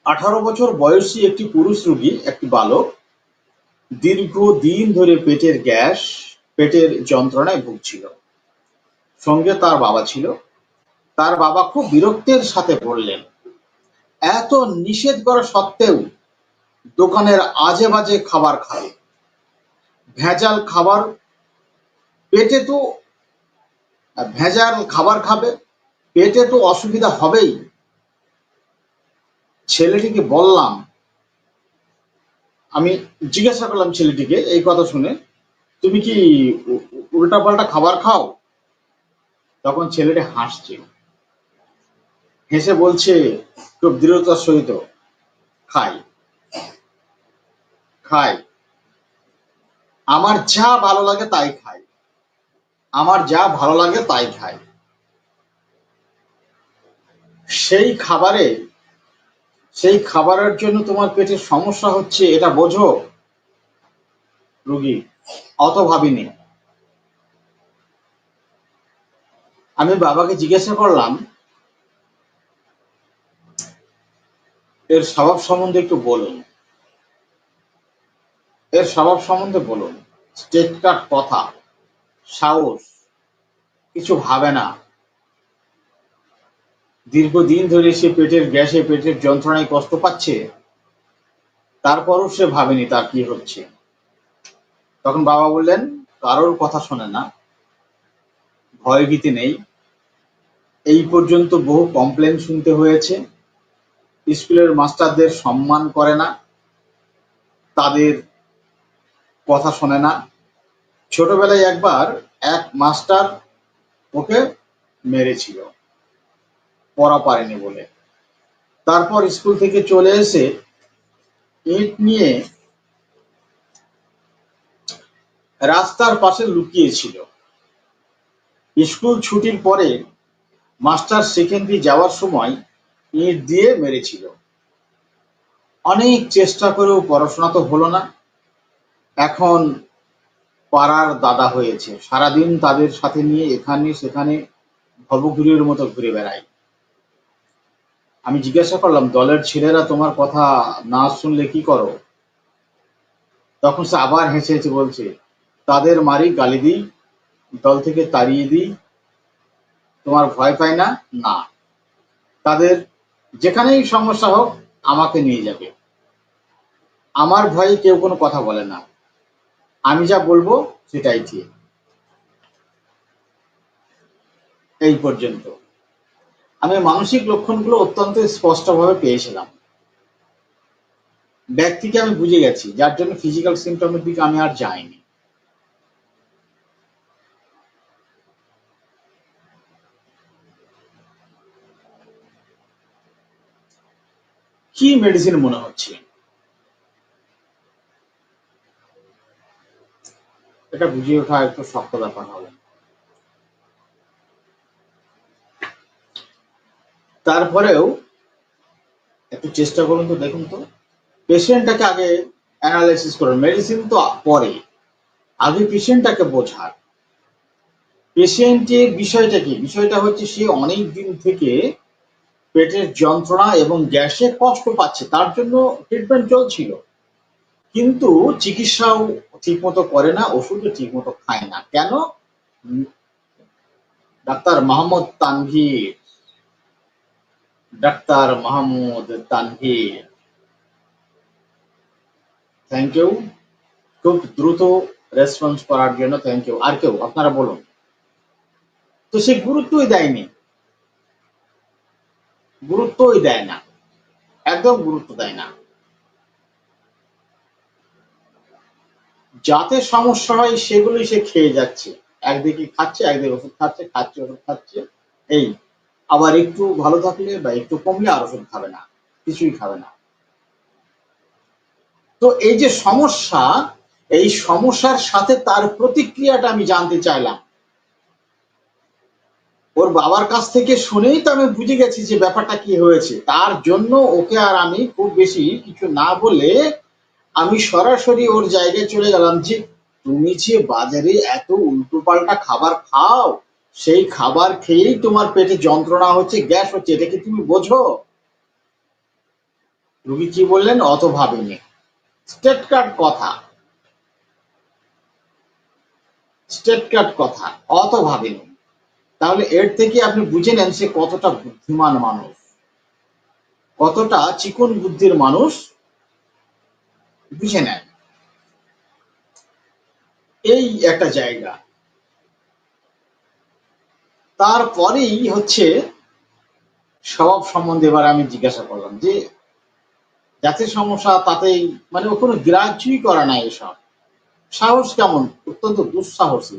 Speaker 1: 18 বছর বয়সী একটি পুরুষ রোগী, একটি বালক, দীর্ঘদিন ধরে পেটের গ্যাস, পেটের যন্ত্রণায় ভুগছিল। সঙ্গে তার বাবা ছিল। তার বাবা খুব বিরক্তের সাথে বললেন, এত নিষেধ করা সত্ত্বেও দোকানের আজে বাজে খাবার খায়, ভেজাল খাবার, পেটে তো ভেজাল খাবার খাবে, পেটে তো অসুবিধা হবেই। ছেলেটিকে বললাম, আমি জিজ্ঞাসা করলাম ছেলেটিকে এই কথা শুনে, তুমি কি উল্টাপাল্টা খাবার খাও? তখন ছেলেটি হাসছে, হেসে বলছে খুব দৃঢ়তার সহিত, খাই খাই, আমার যা ভালো লাগে তাই খাই, আমার যা ভালো লাগে তাই খাই। সেই খাবারে, সেই খাবারের জন্য তোমার পেটের সমস্যা হচ্ছে, এটা বোঝো? রোগী, অত ভাবিনি। আমি বাবাকে জিজ্ঞাসা করলাম, এর স্বভাব সম্বন্ধে একটু বলুন, এর স্বভাব সম্বন্ধে বলুন। স্ট্রেট কাট কথা, সাহস, কিছু ভাবে না। দীর্ঘদিন ধরে সে পেটের গ্যাসে, পেটের যন্ত্রণায় কষ্ট পাচ্ছে, তারপরও সে ভাবেনি তার কি হচ্ছে। তখন বাবা বললেন, কারোর কথা শোনে না, ভয়ভীতি নেই, এই পর্যন্ত বহু কমপ্লেন শুনতে হয়েছে। স্কুলের মাস্টারদের সম্মান করে না, তাদের কথা শোনে না। ছোটবেলায় একবার এক মাস্টার ওকে মেরেছিল পড়া পারেনি বলে। তারপর স্কুল থেকে চলে এসে ইট নিয়ে রাস্তার পাশে লুকিয়েছিল। স্কুল ছুটির পরে মাস্টার সেখান দিয়ে যাওয়ার সময় ইট দিয়ে মেরেছিল। অনেক চেষ্টা করেও পড়াশোনা তো হলো না। এখন পাড়ার দাদা হয়েছে, সারাদিন তাদের সাথে নিয়ে এখানে সেখানে ভবঘুরের মতো ঘুরে বেড়ায়। আমি জিজ্ঞাসা করলাম, দলের ছেলেরা তোমার কথা না শুনলে কি করো? তখন সে আবার হেসে হেসে বলছে, তাদের মারি, গালি দিই, দল থেকে তাড়িয়ে দিই। তোমার ভয় পায় না? না, তাদের যেখানেই সমস্যা হোক আমাকে নিয়ে যাবে। আমার ভয়ে কেউ কোনো কথা বলে না, আমি যা বলবো সেটাই ঠিক। এই পর্যন্ত। আমি মানসিক লক্ষণগুলো অত্যন্ত স্পষ্টভাবে পেয়েছিলাম। ব্যক্তিকে আমি বুঝে গেছি, যার জন্য ফিজিক্যাল সিমটমের দিকে আমি আর যাইনি। কি মেডিসিন মনে হচ্ছে? এটা বুঝে ওঠা একটু শক্ত ব্যাপার হবে। তারপরেও একটু চেষ্টা করুন তো, দেখুন তো। পেশেন্টটাকে আগে অ্যানালাইসিস করুন, মেডিসিন তো পরে, আগে পেশেন্টটাকে বোঝার। পেশেন্টের বিষয়টা কি? বিষয়টা হচ্ছে সে অনেক দিন থেকে পেটের যন্ত্রণা এবং গ্যাসে কষ্ট পাচ্ছে, তার জন্য ট্রিটমেন্ট চলছিল, কিন্তু চিকিৎসাও ঠিকমতো করে না, ওষুধও ঠিকমতো খায় না। কেন? Doctor Mohammad Tanvir, doctor Mahmud Tanvir, thank you. খুব দ্রুত রেসপন্স করার জন্য থ্যাংক ইউ। আর কেউ আপনারা বলুন। তো সে গুরুত্বই দেয়নি, গুরুত্বই দেয় না, একদম গুরুত্ব দেয় না। যাতে সমস্যা হয় সেগুলোই সে খেয়ে যাচ্ছে, একদিকে খাচ্ছে, একদিকে ওষুধ খাচ্ছে, খাচ্ছে ওষুধ খাচ্ছে। এই আবার একটু ভালো থাকলে বা একটু কমলে আর ওষুধ খাবে না, কিছুই খাবে না। তো এই যে সমস্যা, এই সমস্যার সাথে তার প্রতিক্রিয়াটা আমি জানতে চাইলাম। ওর বাবার কাছ থেকে শুনেই তো আমি বুঝে গেছি যে ব্যাপারটা কি হয়েছে। তার জন্য ওকে আর আমি খুব বেশি কিছু না বলে আমি সরাসরি ওর জায়গায় চলে গেলাম যে, তুমি যে বাজারে এত উল্টোপাল্টা খাবার খাও, সেই খাবার খেয়েই তোমার পেটে যন্ত্রণা হচ্ছে, গ্যাস হচ্ছে, এটা কি তুমি বোঝো? রুগী কি বললেন? অত ভাবেনি। স্টেট কাট কথা, স্টেট কাট কথা, অত ভাবেনি। তাহলে এর থেকে আপনি বুঝে নেন সে কতটা বুদ্ধিমান মানুষ, কতটা চিকন বুদ্ধির মানুষ, বুঝে নেন। এই একটা জায়গা। তারপরেই হচ্ছে স্বভাব সম্বন্ধে এবার আমি জিজ্ঞাসা করলাম যে, যাতে সমস্যা তাতেই, মানে ও কোনো গ্রাহ্যই করে না এসব। সাহস কেমন? অত্যন্ত দুঃসাহসী,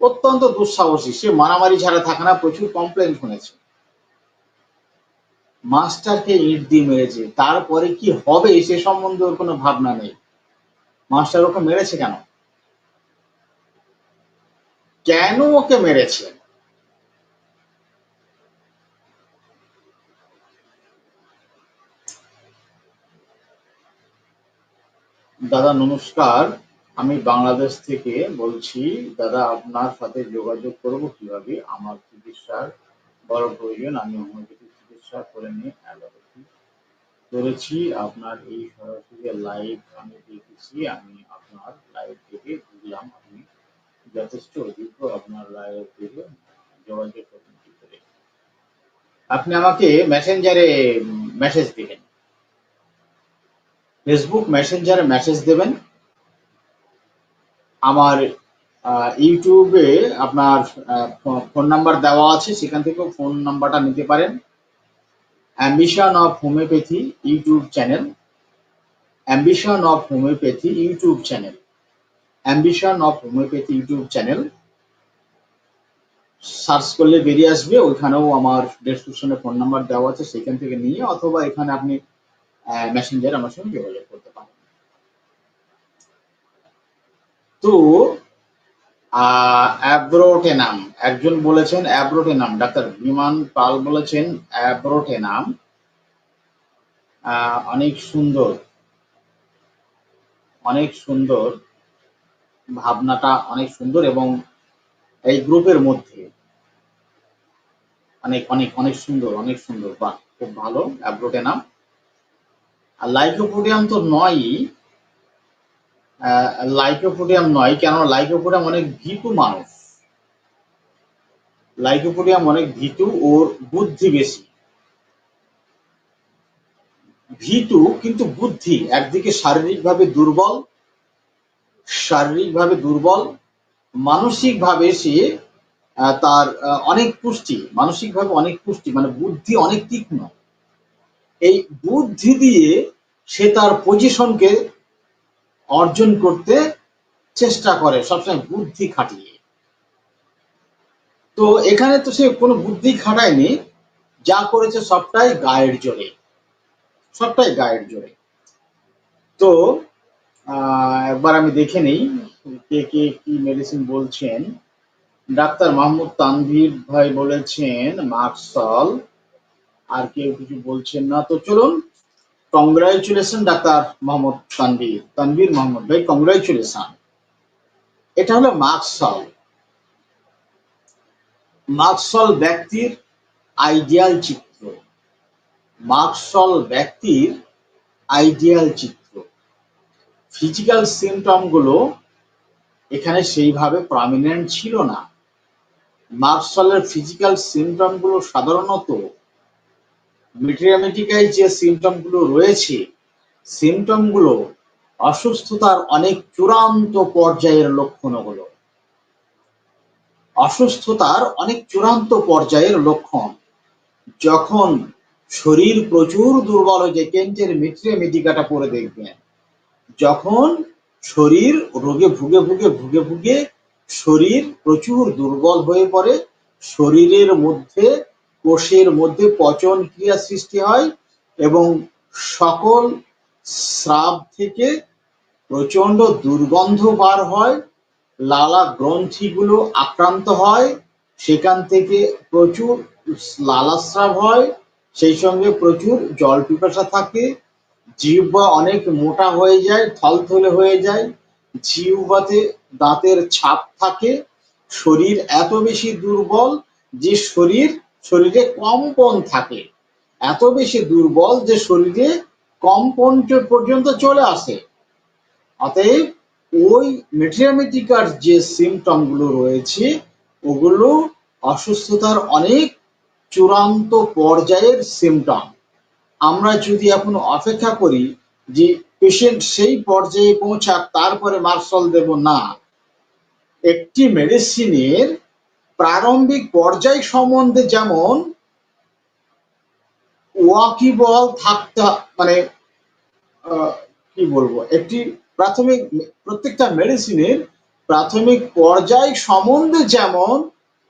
Speaker 1: অত্যন্ত দুঃসাহসী। সে মারামারি ছাড়া থাকে না, প্রচুর কমপ্লেন শুনেছে। মাস্টারকে ইট দিয়ে মেরেছে, তারপরে কি হবে সে সম্বন্ধে ওর কোনো ভাবনা নেই। মাস্টার ওকে মেরেছে কেন? কেন ওকে মেরেছে? দাদা নমস্কার, আমি বাংলাদেশ থেকে বলছি। দাদা আপনার সাথে যোগাযোগ করব কিভাবে? আমার চিকিৎসার বড় প্রয়োজন, আমি হোমিওপ্যাথি চিকিৎসা করে নিয়ে অ্যালোপ্যাথি করেছি। আপনার এই সরাসরি লাইভ আমি দেখেছি, আমি আপনার লাইভ থেকে বুঝলাম আপনি যথেষ্ট অভিজ্ঞ। আপনার লাইভ থেকে যোগাযোগ করবেন কি করে? আপনি আমাকে মেসেঞ্জারে মেসেজ দিবেন, ফেসবুক মেসেঞ্জারে মেসেজ দেবেন। আমার ইউটিউবে আপনার ফোন নাম্বার দেওয়া আছে, সেখান থেকেও ফোন নাম্বারটা নিতে পারেন। Ambition of homeopathy YouTube channel, ambition of homeopathy YouTube channel, ambition of homeopathy YouTube channel search করলে বেরিয়ে আসবে। ওইখানেও আমার ডেসক্রিপশনে ফোন নাম্বার দেওয়া আছে, সেখান থেকে নিয়ে অথবা এখানে আপনি মেসেঞ্জারে আমার সঙ্গে যোগাযোগ করতে পারেন। তো অ্যাব্রোটেনাম, একজন বলেছেন অ্যাব্রোটেনাম, ডাক্তার বিমান পাল বলেছেন অ্যাব্রোটেনাম অনেক সুন্দর, অনেক সুন্দর, ভাবনাটা অনেক সুন্দর এবং এই গ্রুপের মধ্যে অনেক অনেক অনেক সুন্দর, অনেক সুন্দর, বাহ খুব ভালো অ্যাব্রোটেনাম। আর লাইকোপোডিয়াম তো নয়ই, লাইকোপোডিয়াম নয়, কেন লাইকোপোডিয়াম অনেক ভীতু মানুষ, লাইকোপোডিয়াম অনেক ভীতু, ওর বুদ্ধি বেশি, ভীতু কিন্তু বুদ্ধি, একদিকে শারীরিকভাবে দুর্বল, শারীরিকভাবে দুর্বল, মানসিকভাবে সে তার অনেক পুষ্টি, মানসিকভাবে অনেক পুষ্টি, মানে বুদ্ধি অনেক তীক্ষ্ণ। এই বুদ্ধি দিয়ে সে তার পজিশনকে অর্জন করতে চেষ্টা করে সবসময় বুদ্ধি খাটিয়ে। তো এখানে তো সে কোনো বুদ্ধি খাটায়নি, যা করেছে সবটাই গায়ের জোরে, সবটাই গায়ের জোরে। তো একবার আমি দেখে নেই কে কে কি মেডিসিন বলছেন। ডাক্তার মাহমুদ তানভীর ভাই বলেছেন মার্কসল, আর কেউ কিছু বলছেন না। তো চলুন, কংগ্রাচুলেশন ডাক্তার মোহাম্মদ তানভীর, তানভীর মোহাম্মদ ভাই, কংগ্রাচুলেশন। এটা হলো মার্কসল। মার্কসল ব্যক্তির আইডিয়াল চিত্র, মার্কসল ব্যক্তির আইডিয়াল চিত্র। ফিজিক্যাল সিমটম গুলো এখানে সেইভাবে প্রমিনেন্ট ছিল না। মার্কসলের ফিজিক্যাল সিমটম গুলো সাধারণত মিডিয়ামেটিকায় যে সিমটম গুলো রয়েছে, সিমটম গুলো অসুস্থতার অনেক চূড়ান্ত পর্যায়ের লক্ষণগুলো, অসুস্থতার অনেক চূড়ান্ত পর্যায়ের লক্ষণ। যখন শরীর প্রচুর দুর্বল হয়ে যায়, কেন্টের মিট্রিয়া মেডিকাটা পড়ে দেখবেন, যখন শরীর রোগে ভুগে ভুগে ভুগে ভুগে শরীর প্রচুর দুর্বল হয়ে পড়ে, শরীরের মধ্যে কোষের মধ্যে পচন ক্রিয়া সৃষ্টি হয় এবং সকল স্রাব থেকে প্রচন্ড দুর্গন্ধ বার হয়, লালা গ্রন্থিগুলো আক্রান্ত হয়, সেখান থেকে প্রচুর লালাস্রাব হয়, সেই সঙ্গে প্রচুর জল পিপাসা থাকে, জিহ্বা অনেক মোটা হয়ে যায়, থলথলে হয়ে যায়, জিহ্বাতে দাঁতের ছাপ থাকে, শরীর এত বেশি দুর্বল যে শরীরে কম্পন থাকে, এত বেশি দুর্বল যে শরীরে কম্পন পর্যন্ত চলে আসে। অতএব ওই মেট্রিয়ামেটিকার যে সিমটম গুলো রয়েছে ওগুলো অসুস্থতার অনেক চূড়ান্ত পর্যায়ের সিমটম। আমরা যদি এখন অপেক্ষা করি যে পেশেন্ট সেই পর্যায়ে পৌঁছাক তারপরে মার্কসল দেব, না, একটি মেডিসিনের প্রারম্ভিক পর্যায় সম্বন্ধে যেমন ওয়াকিবল থাকতে, মানে কি বলবো, একটি প্রাথমিক, প্রত্যেকটা মেডিসিনের প্রাথমিক পর্যায় সম্বন্ধে যেমন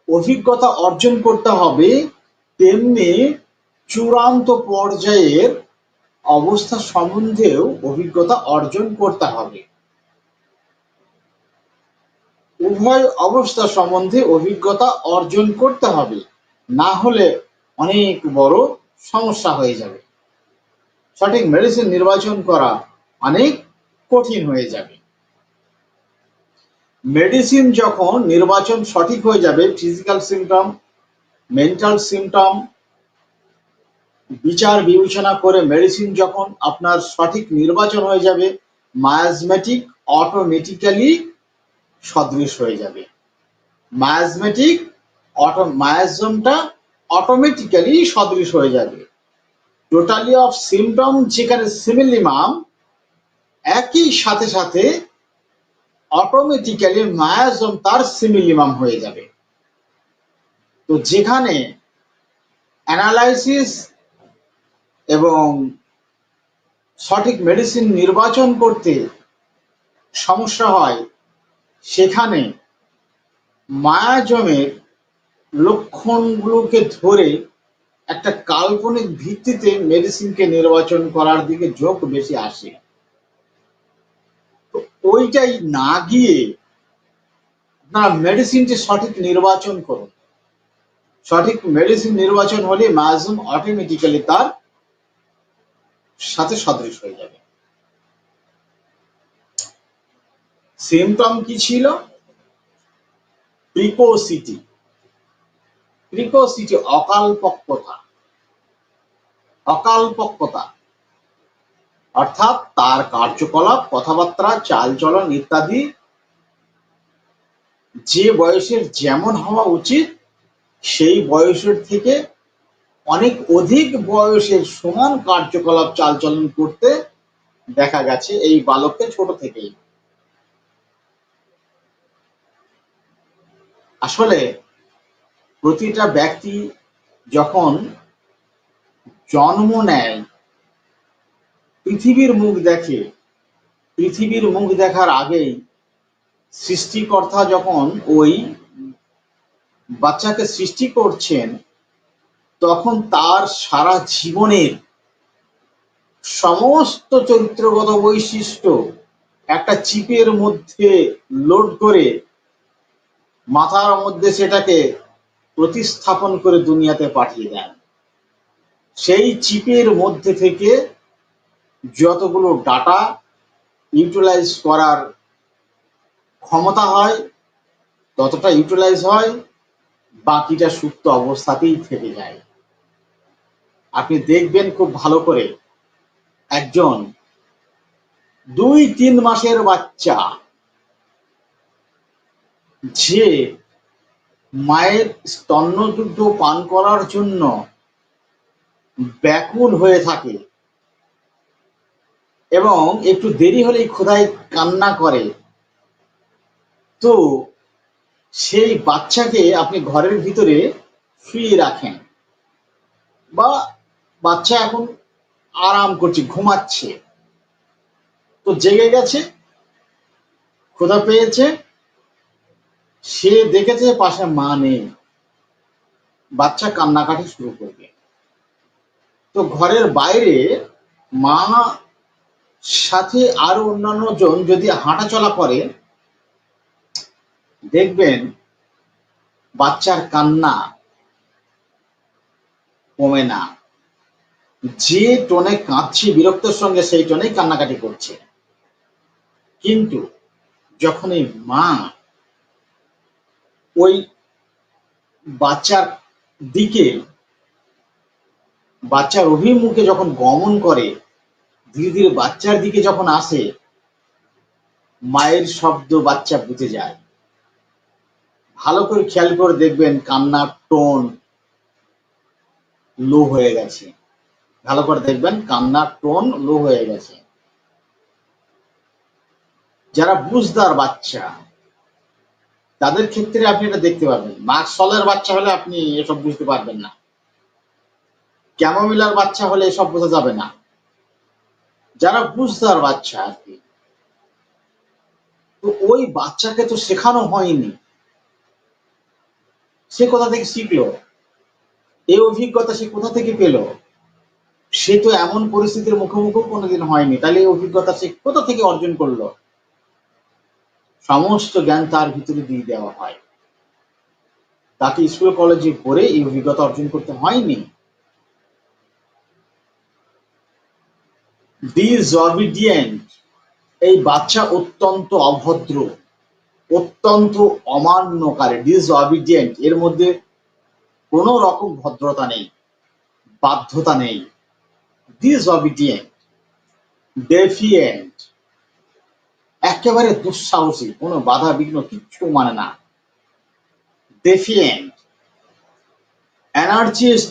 Speaker 1: অভিজ্ঞতা অর্জন করতে হবে, তেমনি চূড়ান্ত পর্যায়ের অবস্থা সম্বন্ধেও অভিজ্ঞতা অর্জন করতে হবে। উভয় অবস্থা সম্বন্ধে অভিজ্ঞতা অর্জন করতে হবে, না হলে অনেক বড় সমস্যা হয়ে যাবে, সঠিক মেডিসিন নির্বাচন করা অনেক কঠিন হয়ে যাবে। মেডিসিন যখন নির্বাচন সঠিক হয়ে যাবে, ফিজিক্যাল সিমটম, মেন্টাল সিমটম বিচার বিবেচনা করে মেডিসিন যখন আপনার সঠিক নির্বাচন হয়ে যাবে, মায়াজমেটিক অটোমেটিক্যালি সদৃশ হয়ে যাবে, মায়াজমেটিক মায়াজমটা অটোমেটিক্যালি সদৃশ হয়ে যাবে। টোটালি অফ সিমটম যেখানে সিমিলিমাম, একই সাথে সাথে অটোমেটিক্যালি মায়াজম তার সিমিলিমাম হয়ে যাবে। তো যেখানে অ্যানালাইসিস এবং সঠিক মেডিসিন নির্বাচন করতে সমস্যা হয়, সেখানে মায়াজমের লক্ষণগুলোকে ধরে একটা কাল্পনিক ভিত্তিতে মেডিসিনকে নির্বাচন করার দিকে ঝোঁক বেশি আসে। তো ওইটাই না গিয়ে আপনারা মেডিসিনটি সঠিক নির্বাচন করুন। সঠিক মেডিসিন নির্বাচন হলে মায়াজম অটোমেটিক্যালি তার সাথে সদৃশ হয়ে যাবে। সিমটম কি ছিল? প্রিকোসিটি। প্রিকোসিটি অকালপক্বতা। অকালপক্বতা অর্থাৎ তার কার্যকলাপ, কথাবার্তা, চালচলন ইত্যাদি যে বয়সের যেমন হওয়া উচিত সেই বয়সের থেকে অনেক অধিক বয়সের সমান কার্যকলাপ চালচলন করতে দেখা গেছে এই বালককে ছোট থেকেই। আসলে প্রতিটা ব্যক্তি যখন জন্ম নেয়, পৃথিবীর মুখ দেখে, পৃথিবীর মুখ দেখার আগেই সৃষ্টিকর্তা যখন ওই বাচ্চাকে সৃষ্টি করছেন, তখন তার সারা জীবনের সমস্ত চরিত্রগত বৈশিষ্ট্য একটা চিপের মধ্যে লোড করে মাথার মধ্যে সেটাকে প্রতিস্থাপন করে দুনিয়াতে পাঠিয়ে দেন। সেই চিপের মধ্যে থেকে যতগুলো ডাটা ইউটিলাইজ করার ক্ষমতা হয় ততটা ইউটিলাইজ হয়, বাকিটা সুপ্ত অবস্থাতেই থেকে যায়। আপনি দেখবেন খুব ভালো করে, একজন 2-3 মাসের বাচ্চা যে মায়ের স্তন্যযুদ্ধ পান করার জন্য ব্যাকুল হয়ে থাকে এবং একটু দেরি হলেই ক্ষুধায় কান্না করে, তো সেই বাচ্চাকে আপনি ঘরের ভিতরে শুয়ে রাখেন, বা বাচ্চা এখন আরাম করছে, ঘুমাচ্ছে, তো জেগে গেছে, ক্ষুধা পেয়েছে, সে দেখেছে পাশে মা নেই, বাচ্চা কান্নাকাটি শুরু করবে। তো ঘরের বাইরে মা সাথে আরো অন্যান্য জন যদি হাঁটাচলা করে, দেখবেন বাচ্চার কান্না কমে না, যে টোনে কাঁদছে বিরক্তের সঙ্গে সেই টোনেই কান্নাকাটি করছে। কিন্তু যখন এই মা ওই বাচ্চার দিকে, বাচ্চার অভিমুখে যখন গমন করে, ধীরে ধীরে বাচ্চার দিকে যখন আসে, মায়ের শব্দ বাচ্চা বুঝে যায়। ভালো করে খেয়াল করে দেখবেন কান্নার টোন লো হয়ে গেছে। ভালো করে দেখবেন কান্নার টোন লো হয়ে গেছে। যারা বুঝদার বাচ্চা তাদের ক্ষেত্রে আপনি এটা দেখতে পাবেন। মার্কসলের বাচ্চা হলে আপনি এসব বুঝতে পারবেন না, ক্যামোমিলার বাচ্চা হলে এসব বোঝা যাবে না। যারা বুঝদার বাচ্চা আর কি, তো ওই বাচ্চাকে তো শেখানো হয়নি, সে কোথা থেকে শিখলো? এই অভিজ্ঞতা সে কোথা থেকে পেল? সে তো এমন পরিস্থিতির মুখোমুখি কোনোদিন হয়নি, তাহলে এই অভিজ্ঞতা সে কোথা থেকে অর্জন করলো? সমস্ত জ্ঞান তার ভিতরে দিয়ে দেওয়া হয়, তাকে স্কুল কলেজে পড়ে এই অভিজ্ঞতা অর্জন করতে হয়নি। ডিসঅবিডিয়েন্ট, এই বাচ্চা অত্যন্ত অভদ্র, অত্যন্ত অমান্যকারী। ডিসঅবিডিয়েন্ট, এর মধ্যে কোনো রকম ভদ্রতা নেই, বাধ্যতা নেই। ডিসঅবিডিয়েন্ট। ডেফিয়েন্ট, একেবারে দুঃসাহসী, কোনো বাধা বিঘ্ন কিচ্ছু মানে না। ডেফিয়েন্ট। অ্যানার্জিস্ট,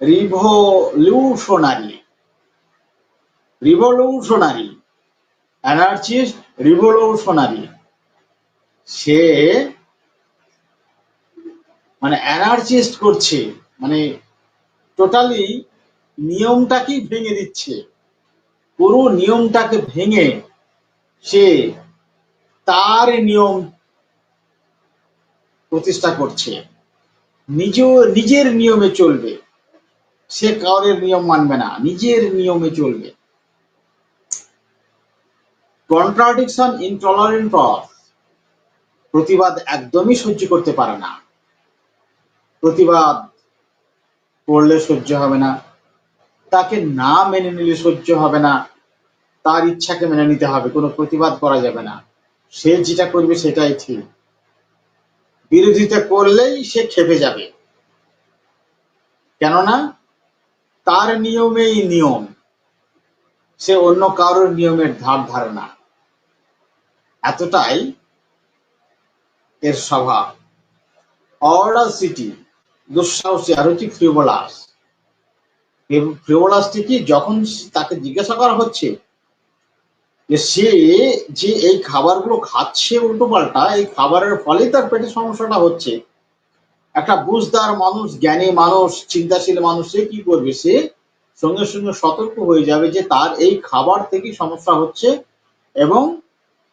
Speaker 1: রিভলিউশনারি, রিভলিউশনারি, অ্যানার্জিস্ট, রিভলিউশনারি, সে মানে অ্যানার্জিস্ট করছে, মানে টোটালি নিয়মটাকেই ভেঙে দিচ্ছে, পুরো নিয়মটাকে ভেঙে সে তার নিয়ম প্রতিষ্ঠা করছে, নিজের নিয়মে চলবে, সে কাউরের নিয়ম মানবে না, নিজের নিয়মে চলবে। কন্ট্রাডিকশন ইনটলারেন্ট অফ, প্রতিবাদ একদমই সহ্য করতে পারে না, প্রতিবাদ করলে সহ্য হবে না, তাকে না মেনে নিলে সহ্য হবে না, তার ইচ্ছাকে মেনে নিতে হবে, কোনো প্রতিবাদ করা যাবে না, সে যেটা করবে সেটাই ঠিক, বিরোধিতা করলেই সে খেপে যাবে, কেননা তার নিয়মেই নিয়ম, সে অন্য কারোর নিয়মের ধার ধারে না, এতটাই এর স্বভাব। অডাসিটি, দুঃসাহসী, আর হচ্ছে ফ্রিভোলাস। ফ্রিভোলাসটি কি, যখন তাকে জিজ্ঞাসা করা হচ্ছে যে সে যে এই খাবারগুলো খাচ্ছে উল্টো পাল্টা, এই খাবারের ফলেই তার পেটে সমস্যাটা হচ্ছে, একটা বুঝদার মানুষ, জ্ঞানী মানুষ, চিন্তাশীল মানুষ, সে কি করবে, সে সঙ্গে সঙ্গে সতর্ক হয়ে যাবে যে তার এই খাবার থেকে সমস্যা হচ্ছে, এবং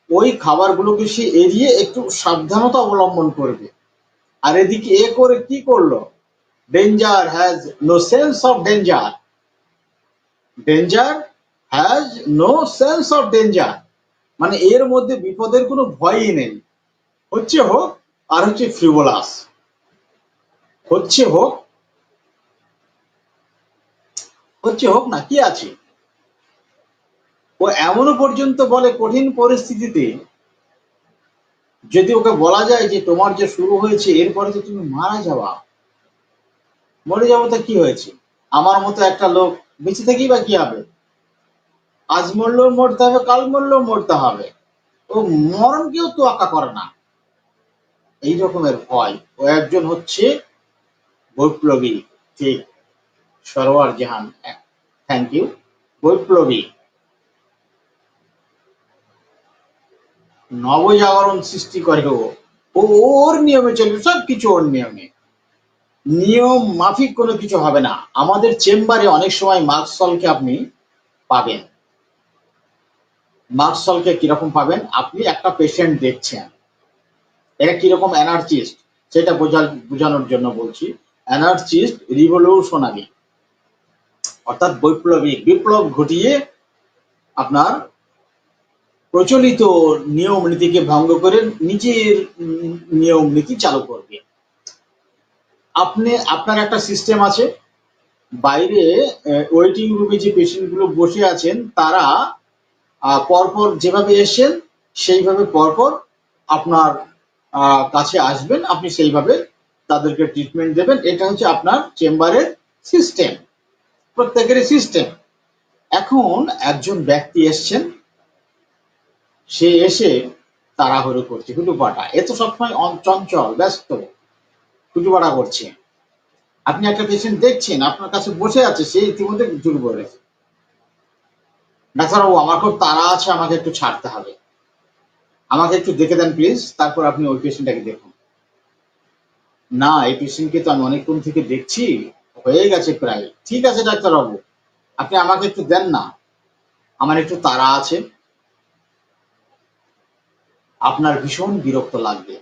Speaker 1: ওই খাবারগুলোকে সে এড়িয়ে একটু সাবধানতা অবলম্বন করবে। আর এদিকে এ করে কি করলো, danger has no sense of danger, danger has no sense of danger, মানে এর মধ্যে বিপদের কোনো ভয়ই নেই, হচ্ছে হোক আর হচ্ছে ফ্রিভোলাস, হচ্ছে হোক, হচ্ছে হোক না, কি আছে। ও এমনও পর্যন্ত বলে, কঠিন পরিস্থিতিতে যদি ওকে বলা যায় যে তোমার যে শুরু হয়েছে এরপরে তো তুমি মারা যাওয়া, মরে যাবো, তা কি হয়েছে, আমার মতো একটা লোক বেঁচে থেকেই বা কি হবে, আজ মরলেও মরতে হবে, কাল মরলেও মরতে হবে, ও মরণকেও তোয়াক্কা করে না, এই রকমের ভয়। ও একজন হচ্ছে বৈপ্লবী, ঠিক, সরোয়ার জাহান, থ্যাংক ইউ, বৈপ্লবী, নবজাগরণ সৃষ্টি করে ও, ওর নিয়মে চলবে, সবকিছু ওর নিয়মে, নিয়ম মাফিক কোনো কিছু হবে না। আমাদের চেম্বারে অনেক সময় মার্কসলকে আপনি পাবেন, মার্কসলকে কিরকম পাবেন, আপনি একটা পেশেন্ট দেখছেন, এরা কিরকম অ্যানার্জিস্ট সেটা বোঝানোর জন্য বলছি, অ্যানার্জিস্ট রিভলিউশনারি, অর্থাৎ বৈপ্লবিক, বিপ্লব ঘটিয়ে আপনার প্রচলিত নিয়ম নীতিকে ভঙ্গ করে নিজের নিয়ম নীতি চালু করবে। আপনার একটা সিস্টেম আছে, বাইরে ওয়েটিং রুমে যে পেশেন্ট গুলো বসে আছেন তারা পরপর যেভাবে এসেছেন সেইভাবে পরপর আপনার কাছে আসবেন, আপনি সেইভাবে তাদেরকে ট্রিটমেন্ট দেবেন, এটা হচ্ছে আপনার চেম্বারের সিস্টেম, প্রত্যেকেরই সিস্টেম। এখন একজন ব্যক্তি এসছেন, সে এসে তাড়াহুড়ো করছে, হুটুপাটা, এ তো সবসময় চঞ্চল ব্যস্ত, হুটুপাটা করছে, আপনি একটা পেশেন্ট দেখছেন আপনার কাছে বসে আছে, সে ইতিমধ্যে জুড়ে পড়েছে, ডাক্তারবাবু আমার খুব তাড়া আছে, আমাকে একটু ছাড়তে হবে, আমাকে একটু দেখে দেন প্লিজ, তারপর আপনি ওই পেশেন্টটাকে দেখুন। না, এই পেশেন্টকে তো আমি অনেকক্ষণ থেকে দেখছি, হয়ে গেছে প্রায়, ঠিক আছে ডাক্তারবাবু আপনি আমাকে একটু দেন না, আমার একটু তাড়া আছে। আপনার ভীষণ বিরক্ত লাগবে,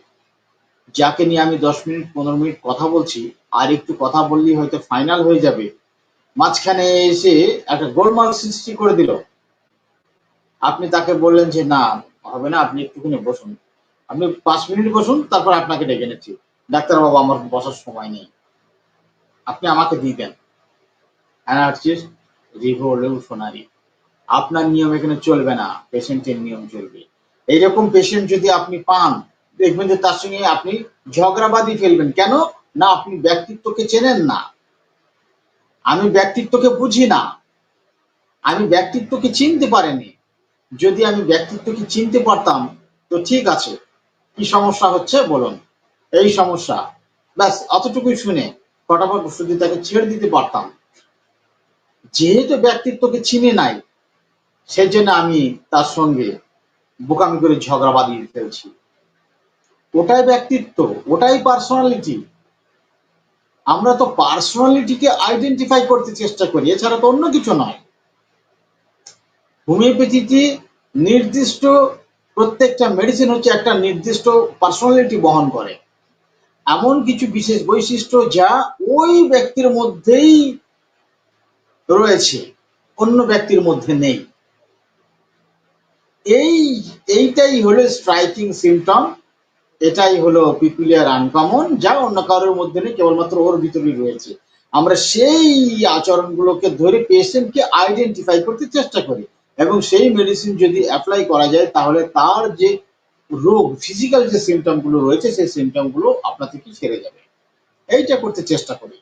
Speaker 1: যাকে নিয়ে আমি 10 মিনিট 15 মিনিট কথা বলছি, আর একটু কথা বললেই হয়তো ফাইনাল হয়ে যাবে, মাঝখানে এসে একটা গোলমাল সৃষ্টি করে দিল। আপনি তাকে বললেন যে না হবে না, আপনি একটুখানি বসুন, আপনি 5 মিনিট বসুন, তারপর আপনাকে ডেকে নিচ্ছি। ডাক্তারবাবু আমার বসার সময় নেই, আপনি আমাকে দিয়ে দেন। অ্যানার্জিস্ট রিভলিউশনারি, আপনার নিয়ম এখানে চলবে না, পেশেন্টের নিয়ম চলবে। এইরকম পেশেন্ট যদি আপনি পান, দেখবেন যে তার সঙ্গে আপনি ঝগড়াবাদী ফেলবেন, কেন না আপনি ব্যক্তিত্বকে চেনেন না, আমি ব্যক্তিত্বকে বুঝি না, আমি ব্যক্তিত্বকে চিনতে পারিনি, যদি আমি ব্যক্তিত্বকে চিনতে পারতাম তো ঠিক আছে, কি সমস্যা হচ্ছে বলুন, এই সমস্যা, ব্যাস অতটুকুই শুনে ফটাফট শুধু তাকে ছেড়ে দিতে পারতাম। যেহেতু ব্যক্তিত্বকে চিনি নাই, সেই জন্য আমি তার সঙ্গে বোকামি করে ঝগড়া বাঁধিয়ে ফেলছি। ওটাই ব্যক্তিত্ব, ওটাই পার্সোনালিটি। আমরা তো পার্সোনালিটিকে আইডেন্টিফাই করতে চেষ্টা করি, এছাড়া তো অন্য কিছু নয়। হোমিওপ্যাথিতে নির্দিষ্ট প্রত্যেকটা মেডিসিন হচ্ছে একটা নির্দিষ্ট পার্সোনালিটি বহন করে, এমন কিছু বিশেষ বৈশিষ্ট্য যা ওই ব্যক্তির মধ্যেই রয়েছে, অন্য ব্যক্তির মধ্যে নেই। এইটাই হলো স্ট্রাইকিং সিমটম, এটাই হলো পিকুলিয়ার আনকমন, যা অন্য কারোর মধ্যে নেই, কেবলমাত্র ওর ভিতরেই রয়েছে। আমরা সেই আচরণগুলোকে ধরে পেশেন্টকে আইডেন্টিফাই করতে চেষ্টা করি, এবং সেই মেডিসিন যদি অ্যাপ্লাই করা যায় তাহলে তার যে রোগ, ফিজিক্যাল যে সিমটম গুলো রয়েছে সেই সিমটম গুলো আপনা থেকে সেরে যাবে। এইটা করতে চেষ্টা করি।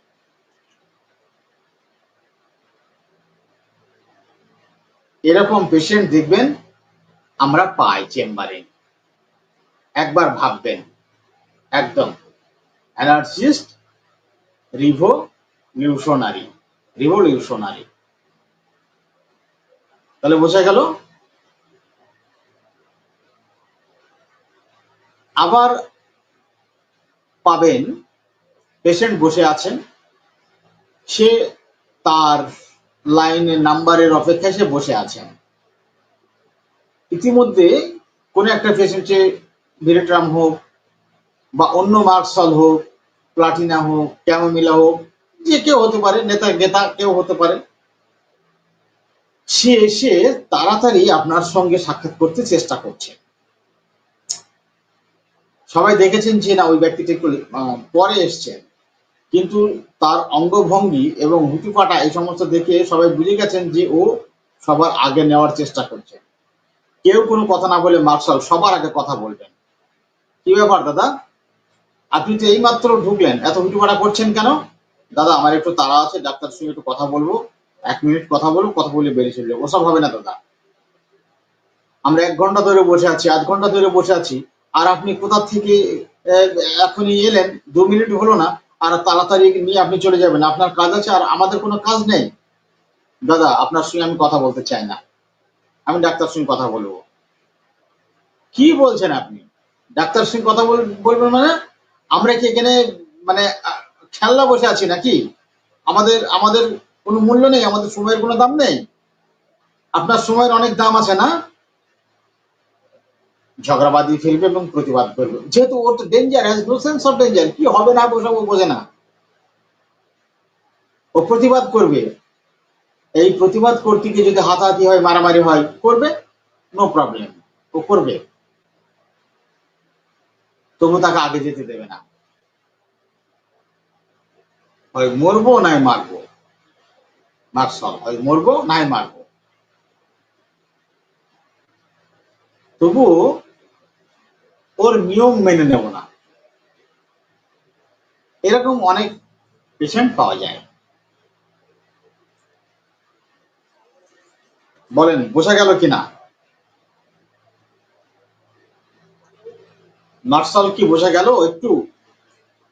Speaker 1: এরকম পেশেন্ট দেখবেন আমরা পাই চেম্বারে। একবার ভাববেন, একদম অ্যানার্জিস্ট রিভলিউশনারি, রিভলিউশনারি। তাহলে বোঝা গেল। আবার পাবেন পেশেন্ট বসে আছেন, সে তার লাইনের নাম্বারের অপেক্ষায় সে বসে আছেন। ইতিমধ্যে কোন একটা পেশেন্টে ভিরেট্রাম হোক বা অন্য মার্কসল হোক, প্লাটিনা হোক, ক্যামোমিলা হোক, যে কেউ হতে পারে, নেতা গেতা কেউ হতে পারে, সে এসে তাড়াতাড়ি আপনার সঙ্গে সাক্ষাৎ করতে চেষ্টা করছে। সবাই দেখেছেন যে না ওই ব্যক্তিটা একটু পরে এসছেন, কিন্তু তার অঙ্গভঙ্গি এবং হুটুপাটা এই সমস্ত দেখে সবাই বুঝে গেছেন যে ও সবার আগে নেওয়ার চেষ্টা করছে। কেউ কোনো কথা না বলে মার্শাল সবার আগে কথা বলবেন। কি ব্যাপার দাদা, আপনি তো এইমাত্র ঢুকলেন, এত হুটুপাটা করছেন কেন? দাদা আমার একটু তাড়া আছে, ডাক্তার সঙ্গে একটু কথা বলবো, 1 মিনিট কথা বলবো, কথা বলে বেরিয়ে চলবে। ওসব হবে না দাদা, আমরা 1 ঘন্টা ধরে বসে আছি, 1/2 ঘন্টা ধরে বসে আছি, আর আপনি কোথা থেকে এখনই এলেন, 2 মিনিট হলো না, আর তাড়াতাড়ি নিয়ে আপনি চলে যাবেন, আপনার কাজ আছে আর আমাদের কোনো কাজ নেই। দাদা আপনার সঙ্গে আমি কথা বলতে চাই না, আমি ডাক্তার সঙ্গে কথা বলবো। কি বলছেন আপনি? ডাক্তার সঙ্গে কথা বলবেন মানে? আমরা কি এখানে মানে খেলনা বসে আছি নাকি? আমাদের আমাদের কোনো মূল্য নেই, আমাদের সময়ের কোনো দাম নেই? আপনার সময়ের অনেক দাম আছে না? ঝগড়া বাঁধিয়ে ফেলবে এবং প্রতিবাদ করবে, যেহেতু ওর তো danger, has no sense of danger, কি হবে না বোঝাবো বোঝে না, ও প্রতিবাদ করবে। এই প্রতিবাদ করতে গিয়ে যদি হাতাহাতি হয়, মারামারি হয়, করবে, নো প্রবলেম, ও করবে, তবু তাকে আগে যেতে দেবে না। হয় মরবো নাই মারবো, মার্শাল, হয় মরবো নাই মারবো, তবুও ওর নিয়ম মেনে নেব না। এরকম অনেক পেশেন্ট পাওয়া যায়। বলেন বোঝা গেল কিনা? মার্শাল কি বোঝা গেল একটু?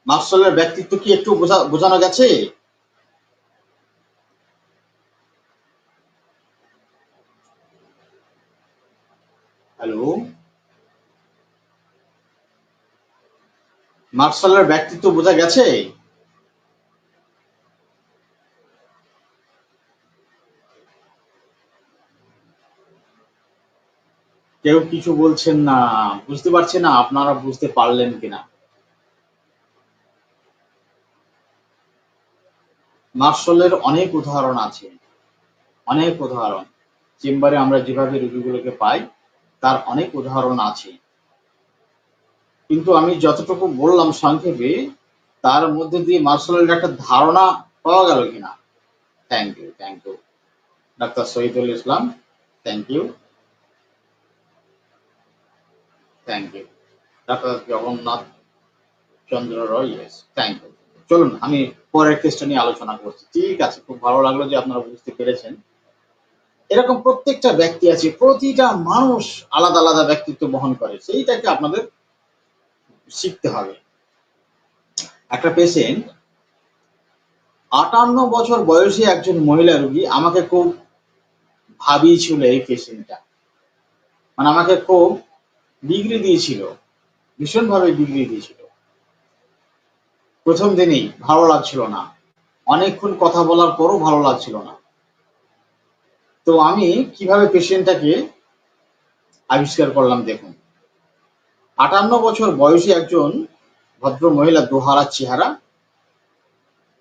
Speaker 1: মার্শালের ব্যক্তিত্ব কি একটু বোঝানো গেছে? হ্যালো, মার্শালের ব্যক্তিত্ব বোঝা গেছে? কেউ কিছু বলছেন না, বুঝতে পারছি না আপনারা বুঝতে পারলেন কিনা। মার্শালের অনেক উদাহরণ আছে, অনেক উদাহরণ। চেম্বারে আমরা যেভাবে রোগীগুলোকে পাই তার অনেক উদাহরণ আছে, কিন্তু আমি যতটুকু বললাম সংক্ষেপে, তার মধ্যে দিয়ে মার্শালের একটা ধারণা পাওয়া গেল কিনা? Thank you, thank you doctor Shahidul Islam, thank you, thank you doctor Jagannath Chandra Roy, yes, thank you. চলুন আমি পরের কেসটা নিয়ে আলোচনা করছি। ঠিক আছে, খুব ভালো লাগলো যে আপনারা বুঝতে পেরেছেন। এরকম প্রত্যেকটা ব্যক্তি আছে, প্রতিটা মানুষ আলাদা আলাদা ব্যক্তিত্ব বহন করে, সেইটাকে আপনাদের শিখতে হবে। একটা পেশেন্ট 58 বছর বয়সী একজন মহিলা রোগী আমাকে খুব ভাবিয়েছিল এই পেশেন্টটা, মানে আমাকে খুব বিগড়ে দিয়েছিল, ভীষণভাবে বিগড়ে দিয়েছিল। প্রথম দিনেই ভালো লাগছিল না, অনেকক্ষণ কথা বলার পরও ভালো লাগছিল না। তো আমি কিভাবে পেশেন্টটাকে আবিষ্কার করলাম দেখুন। 58 বছর বয়সী একজন ভদ্র মহিলা, দোহারা চেহারা,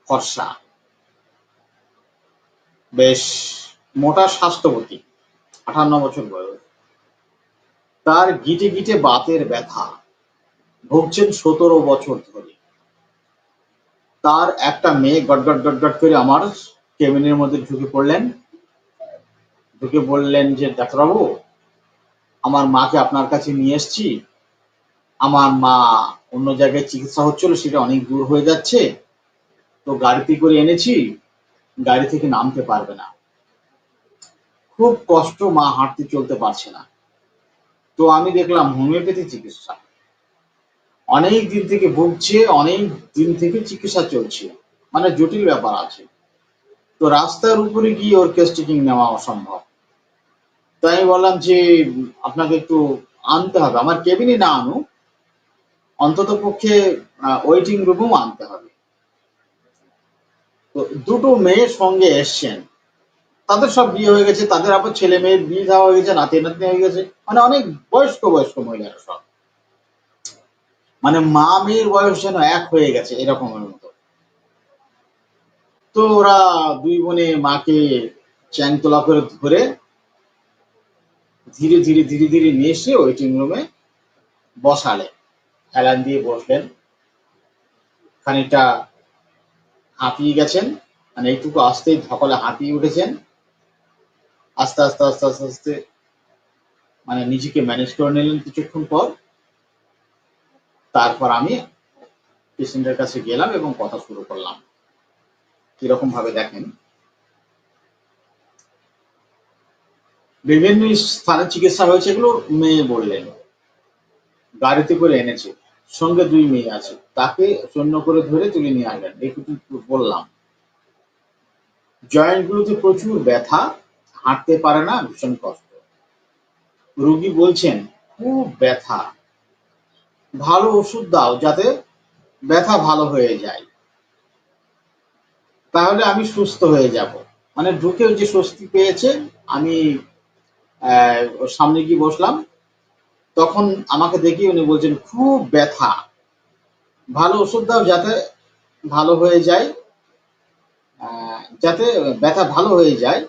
Speaker 1: ফর্সা, বেশ মোটা, স্বাস্থ্যবতী, 58 বছর বয়স। তার গিটে গিটে বাতের ব্যথা, ভুগছেন 17 বছর ধরে। তার একটা মেয়ে গটগট গটগট করে আমার কেবিনের মধ্যে ঢুকে পড়লেন, ঢুকে বললেন যে ডাক্তারবাবু, আমার মাকে আপনার কাছে নিয়ে এসছি, আমার মা অন্য জায়গায় চিকিৎসা হচ্ছিল, সেটা অনেক দূর হয়ে যাচ্ছে, তো গাড়িতে করে এনেছি, গাড়ি থেকে নামতে পারবে না, খুব কষ্ট, মা হাঁটতে চলতে পারছে না। তো আমি দেখলাম হোমিওপ্যাথি চিকিৎসা, অনেক দিন থেকে ভুগছে, অনেক দিন থেকে চিকিৎসা চলছে, মানে জটিল ব্যাপার আছে। তো রাস্তার উপরে গিয়ে ওর কেস টেকিং নেওয়া অসম্ভব। তাই আমি বললাম যে আপনাকে একটু আনতে হবে, আমার কেবিনে না আনুক, অন্তত পক্ষে ওয়েটিং রুমেও আনতে হবে। তো দুটো মেয়ের সঙ্গে এসছেন, তাদের সব বিয়ে হয়ে গেছে, তাদের আবার ছেলে মেয়ের বিয়ে দেওয়া হয়ে গেছে, নাতি নাতনি হয়ে গেছে, মানে অনেক বয়স্ক বয়স্ক মহিলারা সব, মানে মা মেয়ের বয়স যেন এক হয়ে গেছে এরকমের মতো। তো ওরা দুই বোনে মাকে চ্যাংতলা করে ধরে ধীরে ধীরে ধীরে ধীরে নিয়ে এসে ওয়েটিং রুমে বসালে, হেলান দিয়ে বসলেন। খানিকটা হাঁপিয়ে গেছেন, মানে এইটুকু আসতেই ধকলে হাঁপিয়ে উঠেছেন। আস্তে আস্তে আস্তে আস্তে আস্তে মানে নিজেকে ম্যানেজ করে নিলেন কিছুক্ষণ পর। তারপর আমি পেশেন্টের কাছে গেলাম এবং কথা শুরু করলাম। কিরকম ভাবে দেখেন, বিভিন্ন স্থানে চিকিৎসা হয়েছে, এগুলো মেয়ে বললেন, গাড়িতে করে এনেছে, সঙ্গে দুই মেয়ে আছে, তাকে সৈন্য করে ধরে তুলে নিয়ে আসলেন, এইটুকু বললাম। জয়েন্টগুলোতে প্রচুর ব্যথা, হাঁটতে পারে না, ভীষণ কষ্ট। রুগী বলছেন খুব ব্যথা, ভালো ওষুধ দাও যাতে ব্যথা ভালো হয়ে যায়, তাহলে আমি সুস্থ হয়ে যাব। মানে ঢুকেও যে স্বস্তি পেয়েছে। আমি ওর সামনে গিয়ে বসলাম, তখন আমাকে দেখে উনি বলছেন খুব ব্যথা, ভালো ওষুধ দাও যাতে ভালো হয়ে যায়, যাতে ব্যথা ভালো হয়ে যায়,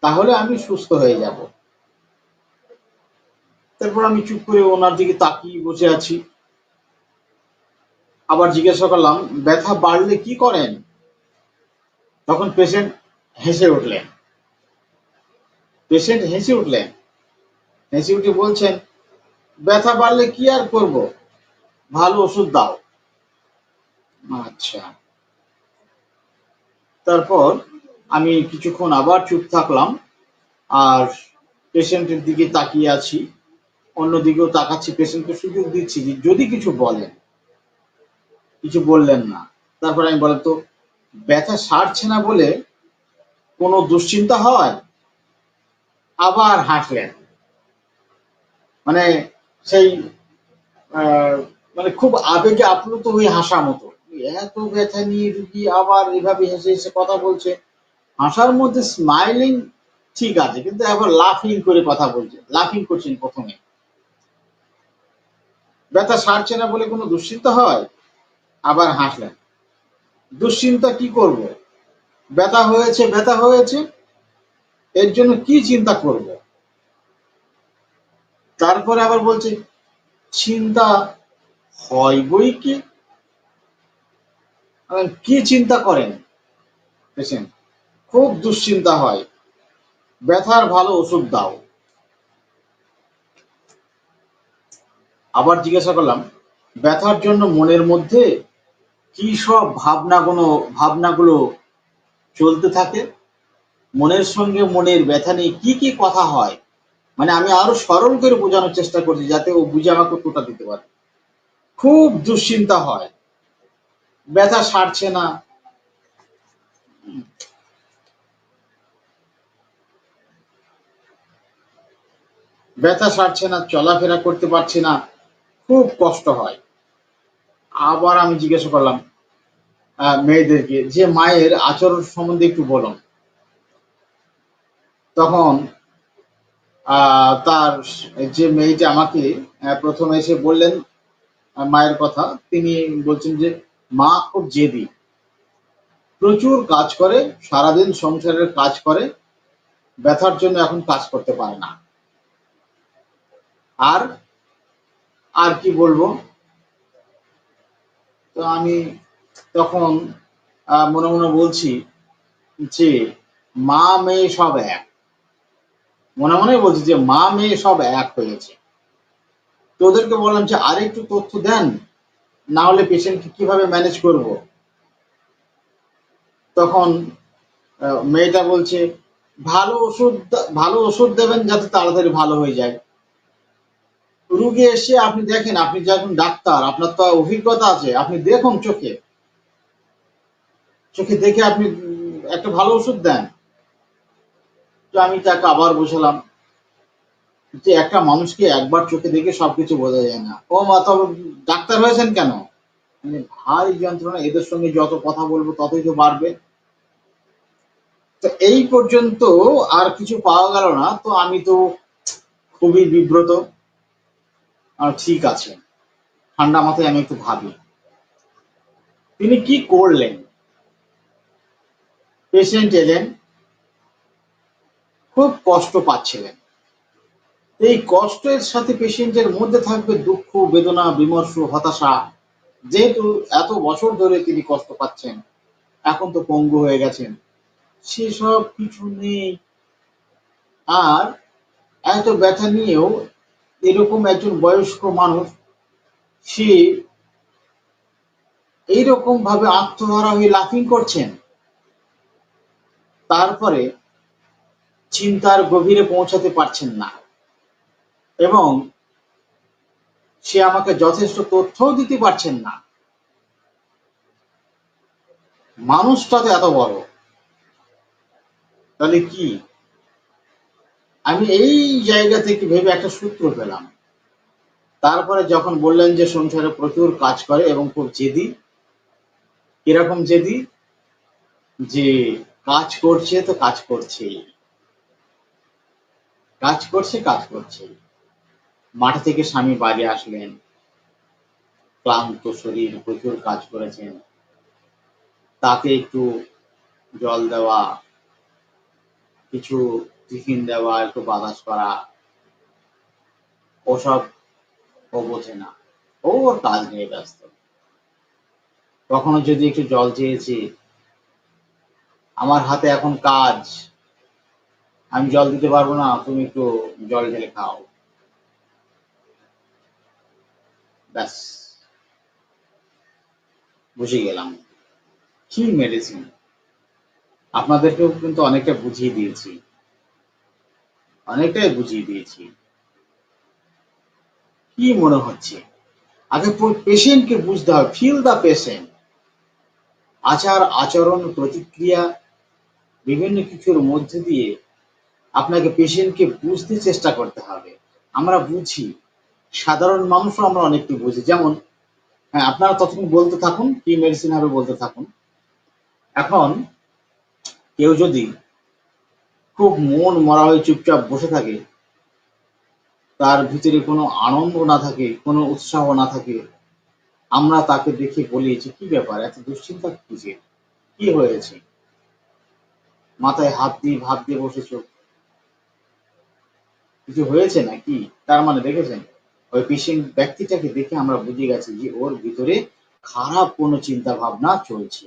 Speaker 1: তাহলে আমি সুস্থ হয়ে যাব। তারপর আমি চুপ করে ওনার দিকে তাকিয়ে বসে আছি। আবার জিজ্ঞাসা করলাম, ব্যথা বাড়লে কি করেন? তখন হেসে উঠলেন পেশেন্ট হেসে উঠলেন, হেসে উঠে বলছেন, ব্যথা বাড়লে কি আর করব, ভালো ওষুধ দাও। আচ্ছা। তারপর আমি কিছুক্ষণ আবার চুপ থাকলাম, আর পেশেন্টের দিকে তাকিয়ে আছি, অন্যদিকেও তাকাচ্ছি, পেশেন্টকে সুযোগ দিচ্ছি যে যদি কিছু বলেন। কিছু বললেন না। তারপর আমি বললাম, তো ব্যথা সারছে না বলে কোনো দুশ্চিন্তা হয়? আবার হাসলেন, মানে সেই মানে খুব আবেগে আপ্লুত হয়ে হাসা মতো। এত ব্যথা নিয়ে রুগী আবার এভাবে হেসে হেসে কথা বলছে, হাসার মধ্যে স্মাইলিং ঠিক আছে, কিন্তু আবার লাফিং করে কথা বলছে, লাফিং করছেন প্রথমে। ব্যথা সারছে না বলে কোনো দুশ্চিন্তা হয়? আবার হাসলেন। দুশ্চিন্তা কি করব, ব্যথা হয়েছে, ব্যথা হয়েছে, এর জন্য কি চিন্তা করব? তারপরে আবার বলছে, চিন্তা হয় বই কি। কি চিন্তা করেন পেশেন্ট? খুব দুশ্চিন্তা হয়, ব্যথার ভালো ওষুধ দাও। আবার জিজ্ঞাসা করলাম, ব্যথার জন্য মনের মধ্যে কি সব ভাবনাগুলো চলতে থাকে? মনের সঙ্গে মনের ব্যথা নিয়ে কি কি কথা হয়? মানে আমি আরো সরল করে বোঝানোর চেষ্টা করছি, যাতে ও বুঝে আমাকে উত্তরটা দিতে পারে। খুব দুশ্চিন্তা হয়, ব্যথা সারছে না। ব্যথা সারছে না, চলাফেরা করতে পারছি না, খুব কষ্ট হয়। আবার আমি জিজ্ঞাসা করলাম মেয়েদেরকে যে মায়ের আচরণ সম্বন্ধে একটু বলুন। তখন তার যে মেয়েটা আমাকে প্রথমে এসে বললেন মায়ের কথা, তিনি বলছেন যে মা খুব জেদি, প্রচুর কাজ করে, সারাদিন সংসারের কাজ করে, ব্যথার জন্য এখন কাজ করতে পারে না। আর আর কি বলবো। তো আমি তখন মনে মনে বলছি যে মা মেয়ে সব এক, মনে মনে বলছি যে মা মেয়ে সব এক হয়েছে। তো ওদেরকে বললাম যে আরেকটু তথ্য দেন, না হলে পেশেন্টকে কিভাবে ম্যানেজ করব। তখন মেয়েটা বলছে ভালো ওষুধ দেবেন যাতে তাড়াতাড়ি ভালো হয়ে যায়। রুগী এসে আপনি দেখেন, আপনি যখন ডাক্তার, আপনার তো অভিজ্ঞতা আছে, আপনি দেখুন চোখে চোখে দেখে আপনি একটা ভালো ওষুধ দেন। তো আমি তাকে আবার বোঝালাম যে একটা মানুষকে একবার চোখে দেখে সবকিছু বোঝা যায় না। ও মা, তবে ডাক্তার হয়েছেন কেন? মানে ভারী যন্ত্রণা, এদের সঙ্গে যত কথা বলবো ততই তো বাড়বে। তো এই পর্যন্ত আর কিছু পাওয়া গেল না। তো আমি তো খুবই বিব্রত। আর ঠিক আছে, ঠান্ডা মাথায় আমি একটু ভাবি তিনি কি করলেন। পেশেন্ট এলেন, খুব কষ্ট পাচ্ছিলেন। এই কষ্টের সাথে পেশেন্টের মধ্যে থাকবে দুঃখ, বেদনা, বিমর্ষ, হতাশা। যেহেতু এত বছর ধরে তিনি কষ্ট পাচ্ছেন, এখন তো পঙ্গু হয়ে গেছেন, সেসব কিছু নেই। আর এত ব্যথা নিয়েও এরকম একজন বয়স্ক মানুষ, সে এইরকম ভাবে আত্মহারা হয়ে লাফিং করছেন। তারপরে চিন্তার গভীরে পৌঁছাতে পারছেন না, এবং সে আমাকে যথেষ্ট তথ্যও দিতে পারছেন না। মানুষটা তো এত বড়, তাহলে কি? আমি এই জায়গা থেকে ভেবে একটা সূত্র পেলাম। তারপরে যখন বললেন যে সংসারে প্রচুর কাজ করে এবং খুব জেদি। কিরকম জেদি? যে কাজ করছে তো কাজ করছেই, কাজ করছে কাজ করছে। মাঠ থেকে স্বামী বাড়ি আসলেন, ক্লান্ত শরীর, প্রচুর কাজ করেছেন, তাকে একটু জল দেওয়া, কিছু টিফিন দেওয়া, একটু বাতাস করা, ওসব ও বোঝে না। ও ওর কাজ নিয়ে ব্যস্ত। কখনো যদি একটু জল চেয়েছি, আমার হাতে এখন কাজ, আমি জল দিতে পারবো না, তুমি একটু জল ঢেলে খাও। ব্যাস, বুঝে গেলাম কি মেডিসিন। আপনাদেরকেও কিন্তু অনেকটা বুঝিয়ে দিয়েছি, অনেকটাই বুঝিয়ে দিয়েছি। কি মনে হচ্ছে? আগে পেশেন্টকে বুঝতে হবে, ফিল দ্য পেশেন্ট। আচার আচরণ প্রতিক্রিয়া বিভিন্ন কিছুর মধ্যে দিয়ে আপনাকে পেশেন্টকে বুঝতে চেষ্টা করতে হবে। আমরা বুঝি, সাধারণ মানুষও আমরা অনেকটু বুঝি। যেমন হ্যাঁ, আপনারা ততক্ষণ বলতে থাকুন, কি মেডিসিন হবে বলতে থাকুন। এখন কেউ যদি খুব মন মরা হয়ে চুপচাপ বসে থাকে, তার ভিতরে কোনো আনন্দ না থাকে, কোনো উৎসাহ না থাকে, আমরা তাকে দেখে বলি যে কি ব্যাপার, এত দুশ্চিন্তা কিসের, কি হয়েছে, মাথায় হাত দিয়ে ভাত দিয়ে বসেছো, কিছু হয়েছে নাকি? তার মানে দেখেছেন, ওই পেশেন্ট ব্যক্তিটাকে দেখে আমরা বুঝে গেছি যে ওর ভিতরে খারাপ কোনো চিন্তা ভাবনা চলছে,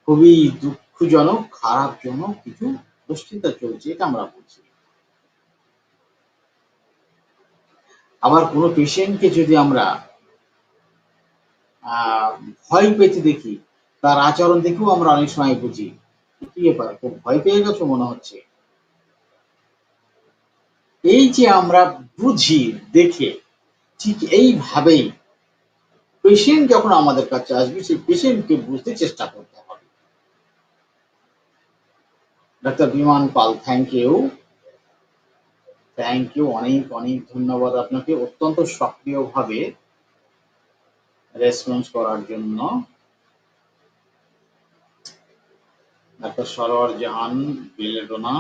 Speaker 1: খুবই দুঃখজনক, খারাপজনক কিছু দুশ্চিন্তা চলছে, এটা আমরা বুঝি। আবার কোনো পেশেন্টকে যদি আমরা আহ ভয় পেতে দেখি, তার আচরণ দেখেও আমরা অনেক সময় বুঝি কি ব্যাপার, খুব ভয় পেয়ে গেছো মনে হচ্ছে। এই যে আমরা বুঝি দেখে, ঠিক এইভাবেই পেশেন্ট যখন আমাদের কাছে আসবে, সেই পেশেন্টকে বুঝতে চেষ্টা করতে হবে। Doctor Biman Pal, thank you. Thank you, অনেক অনেক ধন্যবাদ আপনাকে অত্যন্ত সক্রিয়ভাবে রেসপন্স করার জন্য। ডাক্তার সরোয়ার জাহান, বেলেডোনা।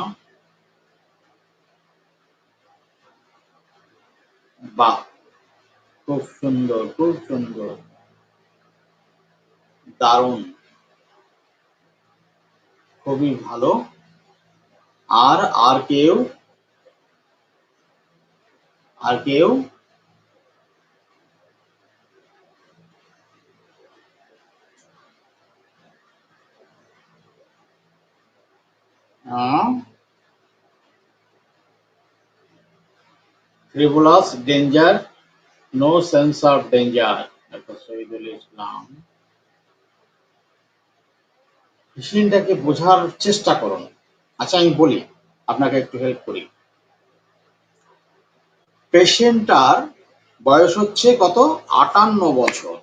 Speaker 1: বাহ, খুব সুন্দর, খুব সুন্দর, দারুণ, খুবই ভালো। আর আর কেউ, আর কেউ? Frivolous danger, no sense of danger. Doctor Shahidul Islam, পেশেন্টটাকে বোঝার চেষ্টা করুন। আচ্ছা আমি বলি, আপনাকে একটু হেল্প করি। পেশেন্টটার বয়স হচ্ছে কত? 58 বছর।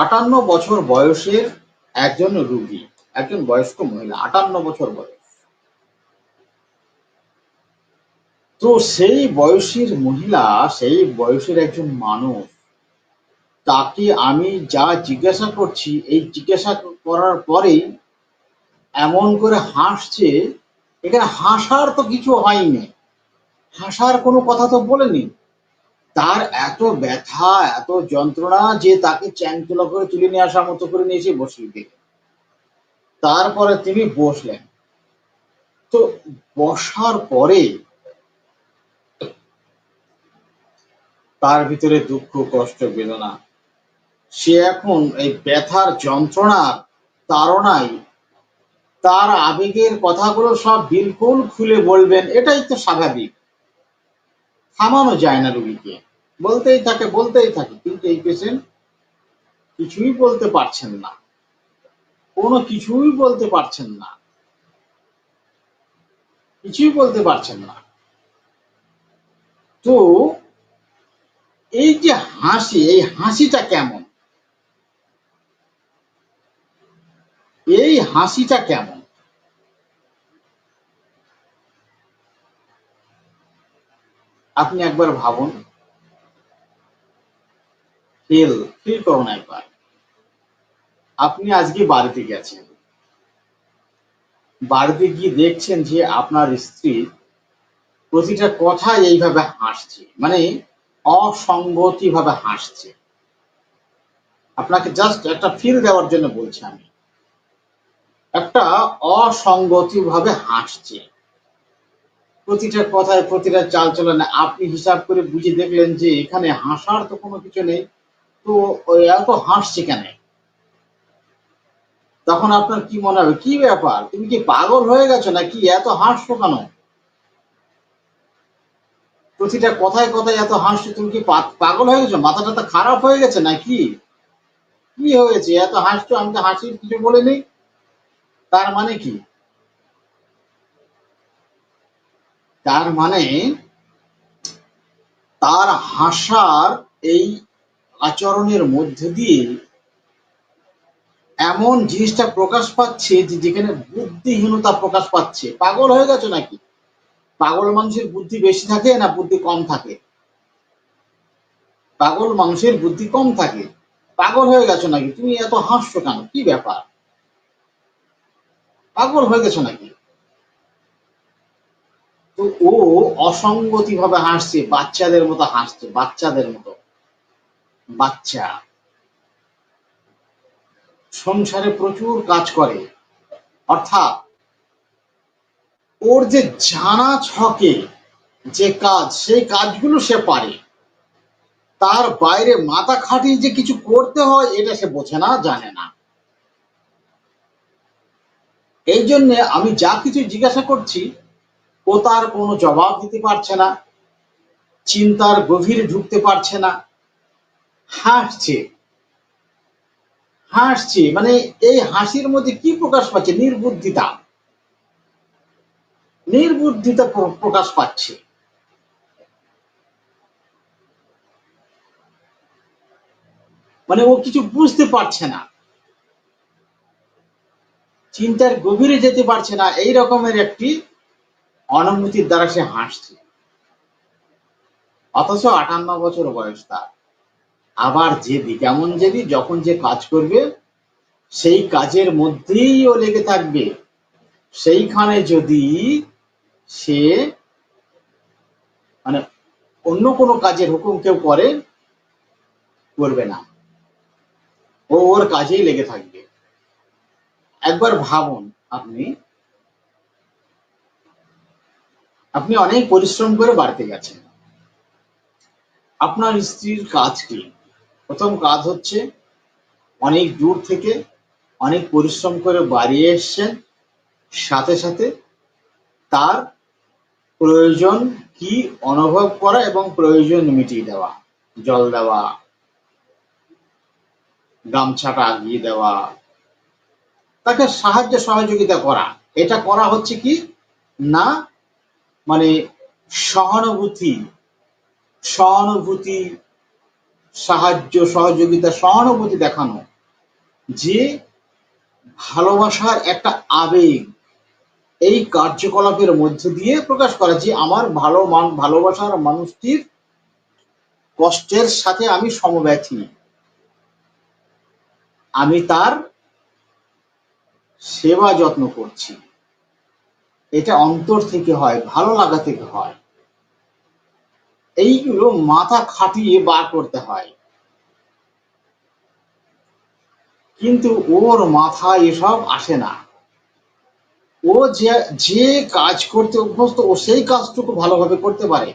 Speaker 1: 58 বছর বয়সের একজন রুগী, একজন বয়স্ক মহিলা, 58 বছর বয়স। তো সেই বয়সের মহিলা, সেই বয়সের একজন মানুষ, তাকে আমি যা জিজ্ঞাসা করছি, এই জিজ্ঞাসা করার পরেই এমন করে হাসছে। এখানে হাসার তো কিছু হয়নি, হাসার কোনো কথা তো বলেনি। তার এত ব্যথা, এত যন্ত্রণা যে তাকে চ্যাংতোলা করে তুলে নিয়ে আসার মতো করে নিয়ে এসে বসিয়ে দিল। তারপরে তিনি বসলেন। তো বসার পরে তার ভিতরে দুঃখ, কষ্ট, বেদনা। সে এখন এই ব্যথার যন্ত্রণার তাড়নায় তার আবেগের কথাগুলো সব বিলকুল খুলে বলবেন, এটাই তো স্বাভাবিক। থামানো যায় না রুগীকে, বলতেই থাকে, বলতেই থাকে। কিন্তু এই পেশেন্ট কিছুই বলতে পারছেন না, কোনো কিছুই বলতে পারছেন না, কিছুই বলতে পারছেন না। তো এই যে হাসি, এই হাসিটা কেমন? এই হাসিটা কেমন? আপনি একবার ভাবুন, ফিল ফিল করুন একবার। আপনি আজকে বাড়িতে গেছেন, বাড়িতে গিয়ে দেখছেন যে আপনার স্ত্রী প্রতিটা কথায় এইভাবে হাসছে, মানে অসঙ্গতি ভাবে হাসছে। আপনাকে জাস্ট একটা ফিল দেওয়ার জন্য বলছি আমি, একটা অসঙ্গতি ভাবে হাসছে। প্রতিটা কথায়, প্রতিটা চালচলনে আপনি হিসাব করে বুঝে দেখলেন যে এখানে হাসার তো কোনো কিছু নেই, তো এত হাসছে কেন? তখন আপনার কি মনে হবে, কি ব্যাপার, তুমি কি পাগল হয়ে গেছো নাকি, এত হাসছো কেন? প্রতিটা কথায় কথায় এত হাসছো, তুমি কি পাগল হয়ে গেছো, মাথা টাথা খারাপ হয়ে গেছে নাকি, কি হয়েছে এত হাসছো? আমি তো হাসির কিছু বলিনি। তার মানে কি? তার মানে তার হাসার এই আচরণের মধ্যে দিয়ে এমন জিনিসটা প্রকাশ পাচ্ছে যে যেখানে বুদ্ধিহীনতা প্রকাশ পাচ্ছে। পাগল হয়ে গেছো নাকি? পাগল মানুষের বুদ্ধি বেশি থাকে না বুদ্ধি কম থাকে? পাগল মানুষের বুদ্ধি কম থাকে। পাগল হয়ে গেছো নাকি, তুমি এত হাসছো কেন, কি ব্যাপার, পাগল হয়ে গেছো নাকি? তো ও অসঙ্গতি ভাবে হাসছে, বাচ্চাদের মতো হাসছে, বাচ্চাদের মতো। বাচ্চা সংসারে প্রচুর কাজ করে, অর্থাৎ ওর যে জানা ছকে যে কাজ, সেই কাজগুলো সে পারে। তার বাইরে মাথা খাটিয়ে যে কিছু করতে হয় এটা সে বোঝে না, জানে না। এই জন্য আমি যা কিছু জিজ্ঞাসা করছি ও তার কোনো জবাব দিতে পারছে না, চিন্তার গভীরে ঢুকতে পারছে না, হাসছে। হাসছে মানে এই হাসির মধ্যে কি প্রকাশ পাচ্ছে? নির্বুদ্ধিতা, নির্বুদ্ধিতা প্রকাশ পাচ্ছে। মানে ও কিছু বুঝতে পারছে না। চিন্তার গভীরে যেতে পারছে না, এই রকমের একটি অনুভূতির দ্বারা সে হাসছে, অথচ 58 বছর বয়স তার। আবার জেদি, কেমন জেদি, যখন যে কাজ করবে সেই কাজের মধ্যেই ও লেগে থাকবে। সেইখানে যদি সে মানে অন্য কোনো কাজের হুকুম কেউ করবে না, ও ওর কাজেই লেগে থাকবে। একবার ভাবুন, আপনি আপনি অনেক পরিশ্রম করে বাড়িতে গেছেন। আপনার স্ত্রীর কাজ কি? প্রথম কাজ হচ্ছে অনেক দূর থেকে অনেক পরিশ্রম করে বাড়ি এসছেন, সাথে সাথে তার প্রয়োজন কি অনুভব করা এবং প্রয়োজন মিটিয়ে দেওয়া, জল দেওয়া, গামছাটা আগিয়ে দেওয়া, তাকে সাহায্য সহযোগিতা করা। এটা করা হচ্ছে কি না, মানে সহানুভূতি, সহানুভূতি, সাহায্য সহযোগিতা, সহানুভূতি দেখানো, যে ভালোবাসার একটা আবেগ এই কার্যকলাপের মধ্য দিয়ে প্রকাশ করা, যে আমার ভালোবাসার মানুষটির কষ্টের সাথে আমি সমব্যথী, আমি তার সেবা যত্ন করছি। এটা অন্তর থেকে হয়, ভালো লাগা থেকে হয়। এইগুলো মাথা খাটিয়ে বার করতে হয়, কিন্তু ওর মাথায় এসব আসে না। ও যে কাজ করতে অভ্যস্ত, ও সেই কাজটুকু ভালোভাবে করতে পারে,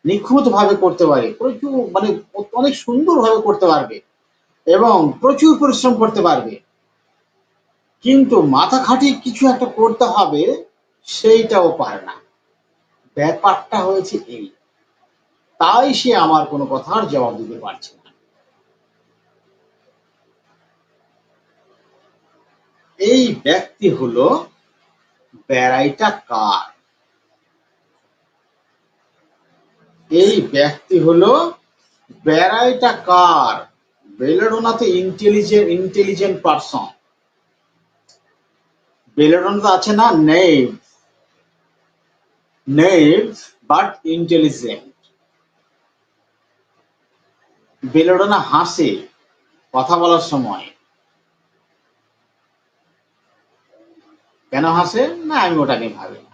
Speaker 1: নিখুঁত ভাবে করতে পারে, প্রচুর মানে অনেক সুন্দর ভাবে করতে পারবে এবং প্রচুর পরিশ্রম করতে পারবে, কিন্তু মাথা খাটিয়ে কিছু একটা করতে হবে সেইটাও পারে না। ব্যাপারটা হয়েছে এই, তাই সে আমার কোনো কথার জবাব দিতে পারছে না। এই ব্যক্তি হলো বেড়াইটা কার? এই ব্যক্তি হলো বেড়াইটা কার? বেলেডোনাতে ইন্টেলিজেন্ট পারসন। বেলেডোনাতে আছে না নেভ বাট ইন্টেলিজেন্ট। বেলেডোনা হাসে কথা বলার সময়। কেন হাসে? না, আমি ওটা নিয়ে ভাবি না,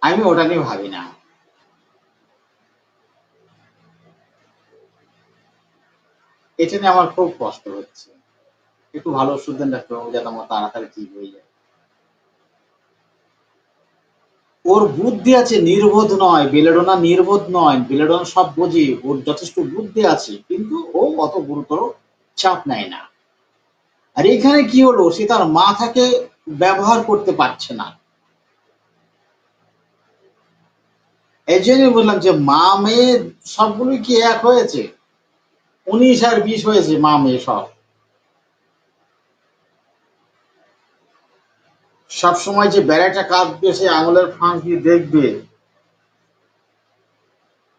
Speaker 1: আমি ওটা নিয়ে ভাবি না। এটা নিয়ে আমার খুব কষ্ট হচ্ছে, একটু ভালো ওষুধ দেন ডাক্তারবাবু, যাতে আমার তাড়াতাড়ি ঠিক হয়ে যায়। ওর বুদ্ধি আছে, নির্বোধ নয়। বেলেডোনা নির্বোধ নয়, বেলেডোনা সব বোঝে, ওর যথেষ্ট বুদ্ধি আছে, কিন্তু ও অত গুরুতর চাপ নেয় না। আর এখানে কি হলো, সে তার মাথাকে ব্যবহার করতে পারছে না। এই জন্যই বললাম যে মা মেয়ে সবগুলোই কি এক হয়েছে? 19 আর 20 হয়েছে মা মেয়ে সব। সবসময় যে বেড়াটা কাঁদবে, সে আঙুলের ফাঁক দিয়ে দেখবে,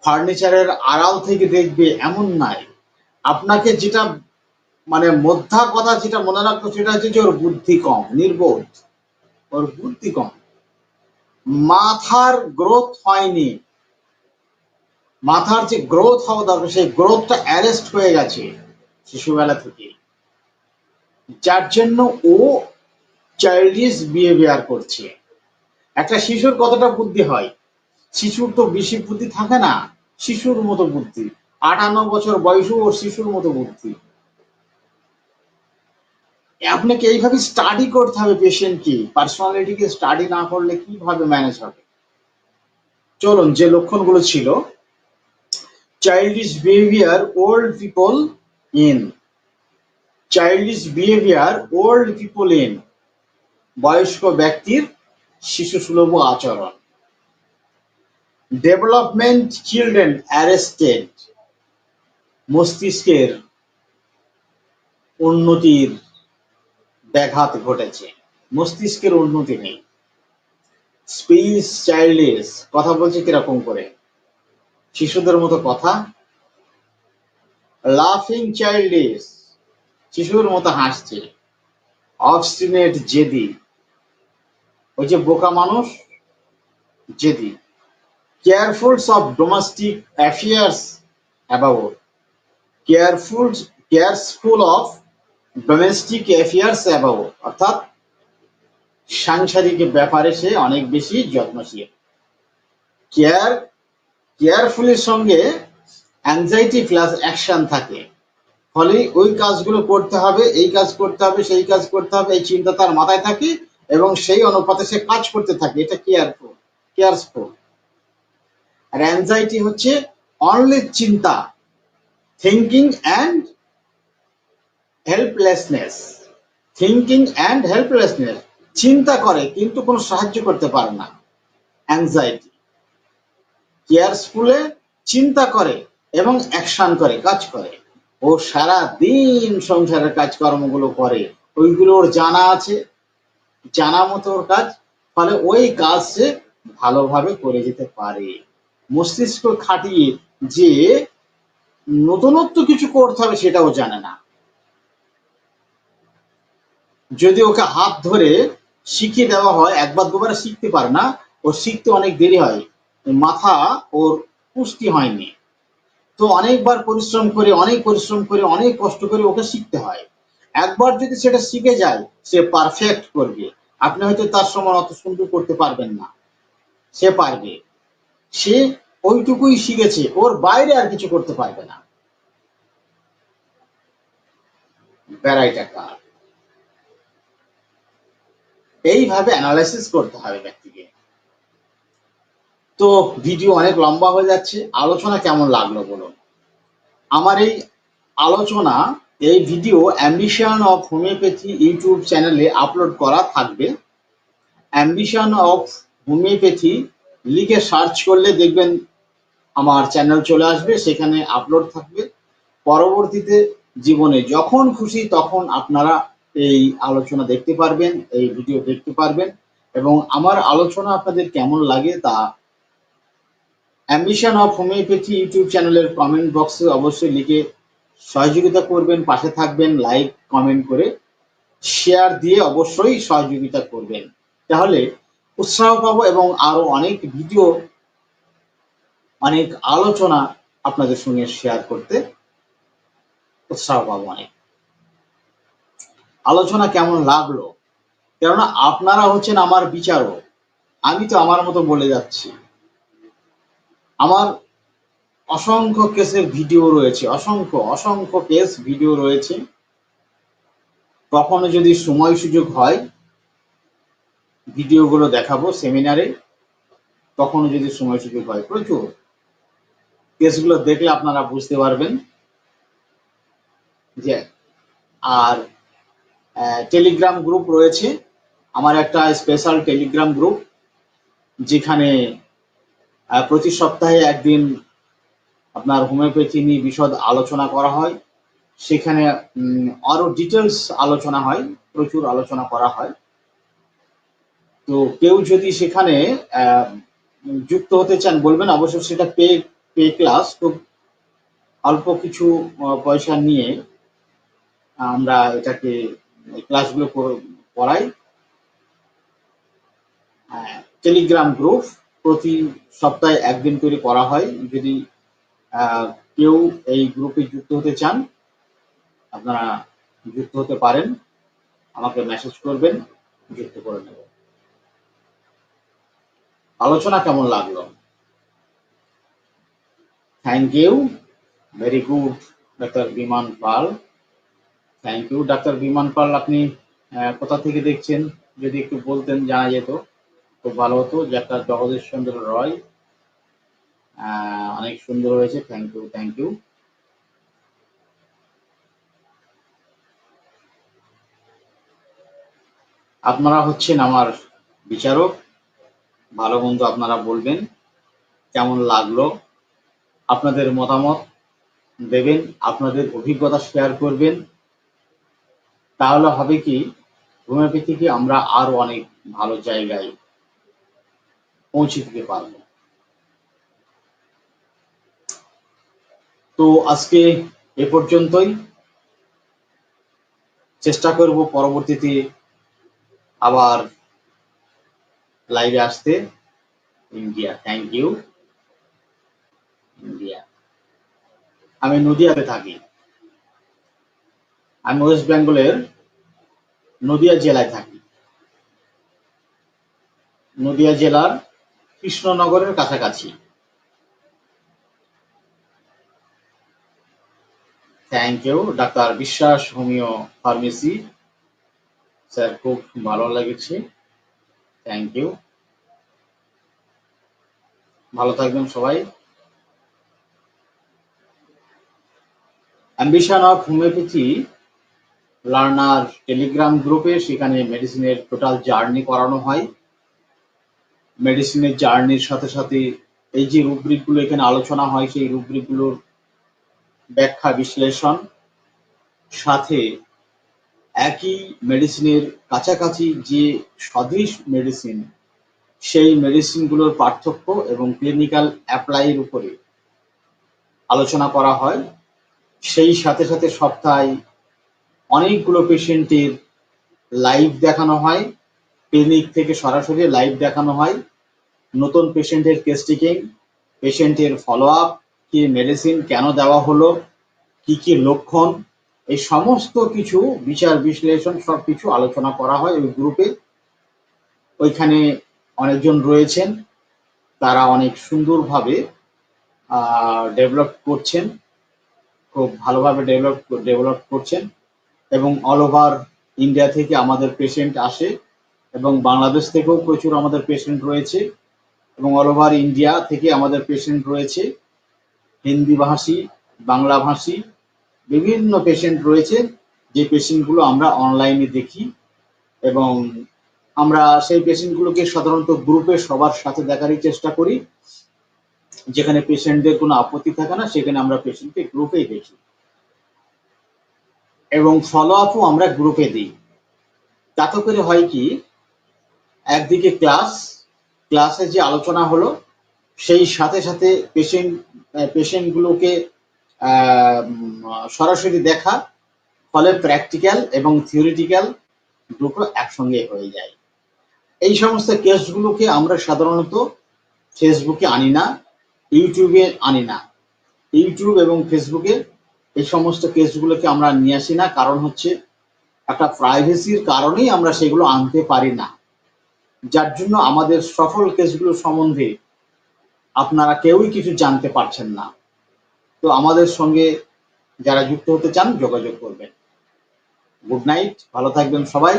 Speaker 1: ফার্নিচারের আড়াল থেকে দেখবে, এমন নাই। আপনাকে যেটা মানে মোদ্দা কথা যেটা মনে রাখতো, সেটা হচ্ছে যে ওর বুদ্ধি কম, নির্বোধ, ওর বুদ্ধি কম, মাথার গ্রোথ হয়নি। মাথার যে গ্রোথ হওয়া দরকার, সেই গ্রোথটা অ্যারেস্ট হয়ে গেছে শিশুবেলা থেকে, যার জন্য ও চাইল্ডিশ বিহেভিয়ার করছে। একটা শিশুর কতটা বুদ্ধি হয়? শিশুর তো বেশি বুদ্ধি থাকে না, শিশুর মতো বুদ্ধি। 58 বছর বয়সেও ওর শিশুর মতো বুদ্ধি। আপনাকে এইভাবে স্টাডি করতে হবে পেশেন্টকে, পার্সোনালিটিকে স্টাডি না করলে কিভাবে ম্যানেজ হবে? চলুন, যে লক্ষণগুলো ছিল, childish behaviour old people in, childish behaviour old people in, বয়স্ক ব্যক্তির শিশু সুলভ আচরণ। ডেভেলপমেন্ট চিলড্রেন অ্যারেস্টেড, মস্তিষ্কের উন্নতির ব্যাঘাত ঘটেছে, মস্তিষ্কের উন্নতি নেই। স্পিচ চাইল্ডিশ, কথা বলছে কিরকম করে, শিশুদের মতো কথা। লাফিং চাইল্ডিশ, শিশুর মতো হাসছে। অবস্টিনেট, জেদি, ওই যে বোকা মানুষ, জেদি। Carefuls of domestic affairs about, careful, careful of domestic affairs about, অর্থাৎ সাংসারিক ব্যাপারে সে অনেক বেশি যত্নশীল। কেয়ার, কেয়ারফুলের সঙ্গে অ্যাংজাইটি প্লাস অ্যাকশন থাকে, ফলে ওই কাজগুলো করতে হবে, এই কাজ করতে হবে, সেই কাজ করতে হবে, এই চিন্তা তার মাথায় থাকে এবং সেই অনুপাতে সে কাজ করতে থাকে। এটা কেয়ারফুল, কেয়ারফুল। আর অ্যাংজাইটি হচ্ছে অনলি চিন্তা, thinking and helplessness, thinking and helplessness, চিন্তা করে কিন্তু কোনো সাহায্য করতে পারে না, অ্যাংজাইটি। কেয়ারফুলে চিন্তা করে এবং অ্যাকশন করে, কাজ করে। ও সারা দিন সংসারের কাজকর্মগুলো করে, ওইগুলো ওর জানা আছে, জানা মতো ওর কাজ, ফলে ওই কাজ সে ভালোভাবে করে যেতে পারে। মস্তিষ্ক খাটিয়ে যে নতুনত্ব কিছু করতে হবে সেটাও জানে না। যদি ওকে হাত ধরে শিখিয়ে দেওয়া হয়, একবার দুবার শিখতে পারে না, ওর শিখতে অনেক দেরি হয়, মাথা ওর পুষ্টি হয়নি। তো অনেকবার পরিশ্রম করে, অনেক পরিশ্রম করে, অনেক কষ্ট করে ওকে শিখতে হয়। একবার যদি সেটা শিখে যায়, সে পারফেক্ট করবে। আপনি হয়তো তার সমান অত সুন্দর করতে পারবেন না, সে পারবে। সে ওইটুকুই শিখেছে, ওর বাইরে আর কিছু করতে পারবে না। ব্যারাইটা কার, এইভাবে অ্যানালাইসিস করতে হবে ব্যক্তিকে। তো ভিডিও অনেক লম্বা হয়ে যাচ্ছে, আলোচনা কেমন লাগলো বলুন। আমার এই আলোচনা, এই video ambition of homeopathy YouTube চ্যানেলে আপলোড করা থাকবে। অ্যাম্বিশন অফ হোমিওপ্যাথি লিখে সার্চ করলে দেখবেন আমার চ্যানেল চলে আসবে, সেখানে আপলোড থাকবে। পরবর্তীতে জীবনে যখন খুশি তখন আপনারা এই আলোচনা দেখতে পারবেন, এই ভিডিও দেখতে পারবেন, এবং আমার আলোচনা আপনাদের কেমন লাগে তা অ্যাম্বিশন অফ হোমিওপ্যাথি ইউটিউব চ্যানেলের কমেন্ট বক্সে অবশ্যই লিখে সহযোগিতা করবেন, পাশে থাকবেন, লাইক কমেন্ট করে শেয়ার দিয়ে অবশ্যই সহযোগিতা করবেন। তাহলে উৎসাহ পাবো এবং আরো অনেক ভিডিও, অনেক আলোচনা আপনাদের সঙ্গে শেয়ার করতে উৎসাহ পাবো অনেক। আলোচনা কেমন লাগলো, কেননা আপনারা হচ্ছেন আমার বিচারক, আমি তো আমার মতো বলে যাচ্ছি। আমার অসংখ্য কেসের ভিডিও রয়েছে, অসংখ্য অসংখ্য কেস ভিডিও রয়েছে। কখনো যদি সময় সুযোগ হয় ভিডিওগুলো দেখাবো সেমিনারে, কখনো যদি সময় সুযোগ হয়, প্রচুর কেসগুলো দেখলে আপনারা বুঝতে পারবেন যে। আর টেলিগ্রাম গ্রুপ রয়েছে, আমার একটা স্পেশাল টেলিগ্রাম গ্রুপ, যেখানে প্রতি সপ্তাহে একদিন আপনার হোমিওপ্যাথি নিয়ে বিশদ আলোচনা করা হয়। সেখানে আরো ডিটেলস আলোচনা হয়, প্রচুর আলোচনা করা হয়। তো কেউ যদি সেখানে যুক্ত হতে চান বলবেন, অবশ্যই সেটা পে পে ক্লাস, খুব অল্প কিছু পয়সা নিয়ে আমরা এটাকে ক্লাসগুলো করাই। টেলিগ্রাম গ্রুপ প্রতি সপ্তাহে একদিন করে করা হয়। যদি কেউ এই গ্রুপে যুক্ত হতে চান আপনারা যুক্ত হতে পারেন, আমাকে মেসেজ করবেন, যুক্ত করে নেব। আলোচনা কেমন লাগলো? Thank you, very good doctor Biman Pal. Thank you doctor Biman পাল। আপনি কোথা থেকে দেখছেন যদি একটু বলতেন, জানা যেত খুব ভালো হতো। ডাক্তার জগদীশ চন্দ্র রয়, অনেক সুন্দর হয়েছে, থ্যাংক ইউ, থ্যাংক ইউ। আপনারা হচ্ছেন আমার বিচারক, ভালো মন্দ আপনারা বলবেন, কেমন লাগলো আপনাদের মতামত দেবেন, আপনাদের অভিজ্ঞতা শেয়ার করবেন। তাহলে হবে কি, হোমিওপ্যাথিকে আমরা আরো অনেক ভালো জায়গায় পৌঁছে দিতে পারব। তো আজকে এ পর্যন্তই। চেষ্টা করব পরবর্তীতে আবার লাইভে আসতে। India, thank you. ইন্ডিয়া, আমি নদিয়াতে থাকি। আমি ওয়েস্ট বেঙ্গলের নদিয়া জেলায় থাকি। নদিয়া জেলার কৃষ্ণনগরের কাছাকাছি। Thank you. Doctor Biswas homeo pharmacy, sir খুব ভালো লেগেছে, থ্যাংক ইউ। ভালো থাকবেন সবাই। Ambition of homeopathy learner Telegram গ্রুপে, সেখানে মেডিসিনের টোটাল জার্নি করানো হয়। মেডিসিনের জার্নির সাথে সাথে এই যে রুব্রিকগুলো এখানে আলোচনা হয়, সেই রুব্রিকগুলোর ব্যাখ্যা বিশ্লেষণ, সাথে একই মেডিসিনের কাছাকাছি যে সদৃশ মেডিসিন, সেই মেডিসিনগুলোর পার্থক্য এবং ক্লিনিক্যাল অ্যাপ্লাইয়ের উপরে আলোচনা করা হয়। সেই সাথে সাথে সপ্তাহে অনেকগুলো পেশেন্টের লাইভ দেখানো হয়, ক্লিনিক থেকে সরাসরি লাইভ দেখানো হয়। নতুন পেশেন্টের কেস টেকিং, পেশেন্টের ফলো আপ, কি মেডিসিন কেন দেওয়া হলো, কি কি লক্ষণ, এই সমস্ত কিছু বিচার বিশ্লেষণ সবকিছু আলোচনা করা হয় ওই গ্রুপে। ওইখানে অনেকজন রয়েছেন, তারা অনেক সুন্দরভাবে ডেভেলপ করছেন, খুব ভালোভাবে ডেভেলপ করছেন, এবং অল ওভার ইন্ডিয়া থেকে আমাদের পেশেন্ট আসে, এবং বাংলাদেশ থেকেও প্রচুর আমাদের পেশেন্ট রয়েছে, এবং অল ওভার ইন্ডিয়া থেকে আমাদের পেশেন্ট রয়েছে, হিন্দি ভাষী, বাংলা ভাষী বিভিন্ন পেশেন্ট রয়েছে, যে পেশেন্টগুলো আমরা অনলাইনে দেখি, এবং আমরা সেই পেশেন্টগুলোকে সাধারণত গ্রুপে সবার সাথে দেখারই চেষ্টা করি। যেখানে পেশেন্টদের কোনো আপত্তি থাকে না, সেখানে আমরা পেশেন্টকে গ্রুপেই দেখি, এবং ফলো আপও আমরা গ্রুপে দিই। তাতে করে হয় কি, একদিকে ক্লাসে যে আলোচনা হলো, সেই সাথে সাথে পেশেন্টগুলোকে সরাসরি দেখা, ফলে প্র্যাকটিক্যাল এবং থিওরিটিক্যাল দুটো একসঙ্গে হয়ে যায়। এই সমস্ত কেসগুলোকে আমরা সাধারণত ফেসবুকে আনি না, ইউটিউবে আনি না। ইউটিউব এবং ফেসবুকে এই সমস্ত কেসগুলোকে আমরা নিয়ে আসি না, কারণ হচ্ছে একটা প্রাইভেসির কারণেই আমরা সেগুলো আনতে পারি না, যার জন্য আমাদের সফল কেসগুলো সম্বন্ধে আপনারা কেউই কিছু জানতে পারছেন না। তো আমাদের সঙ্গে যারা যুক্ত হতে চান যোগাযোগ করবেন। গুড নাইট, ভালো থাকবেন সবাই।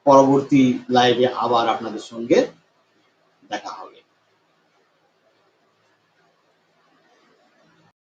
Speaker 1: পরবর্তী লাইভে আবার আপনাদের সঙ্গে দেখা হবে।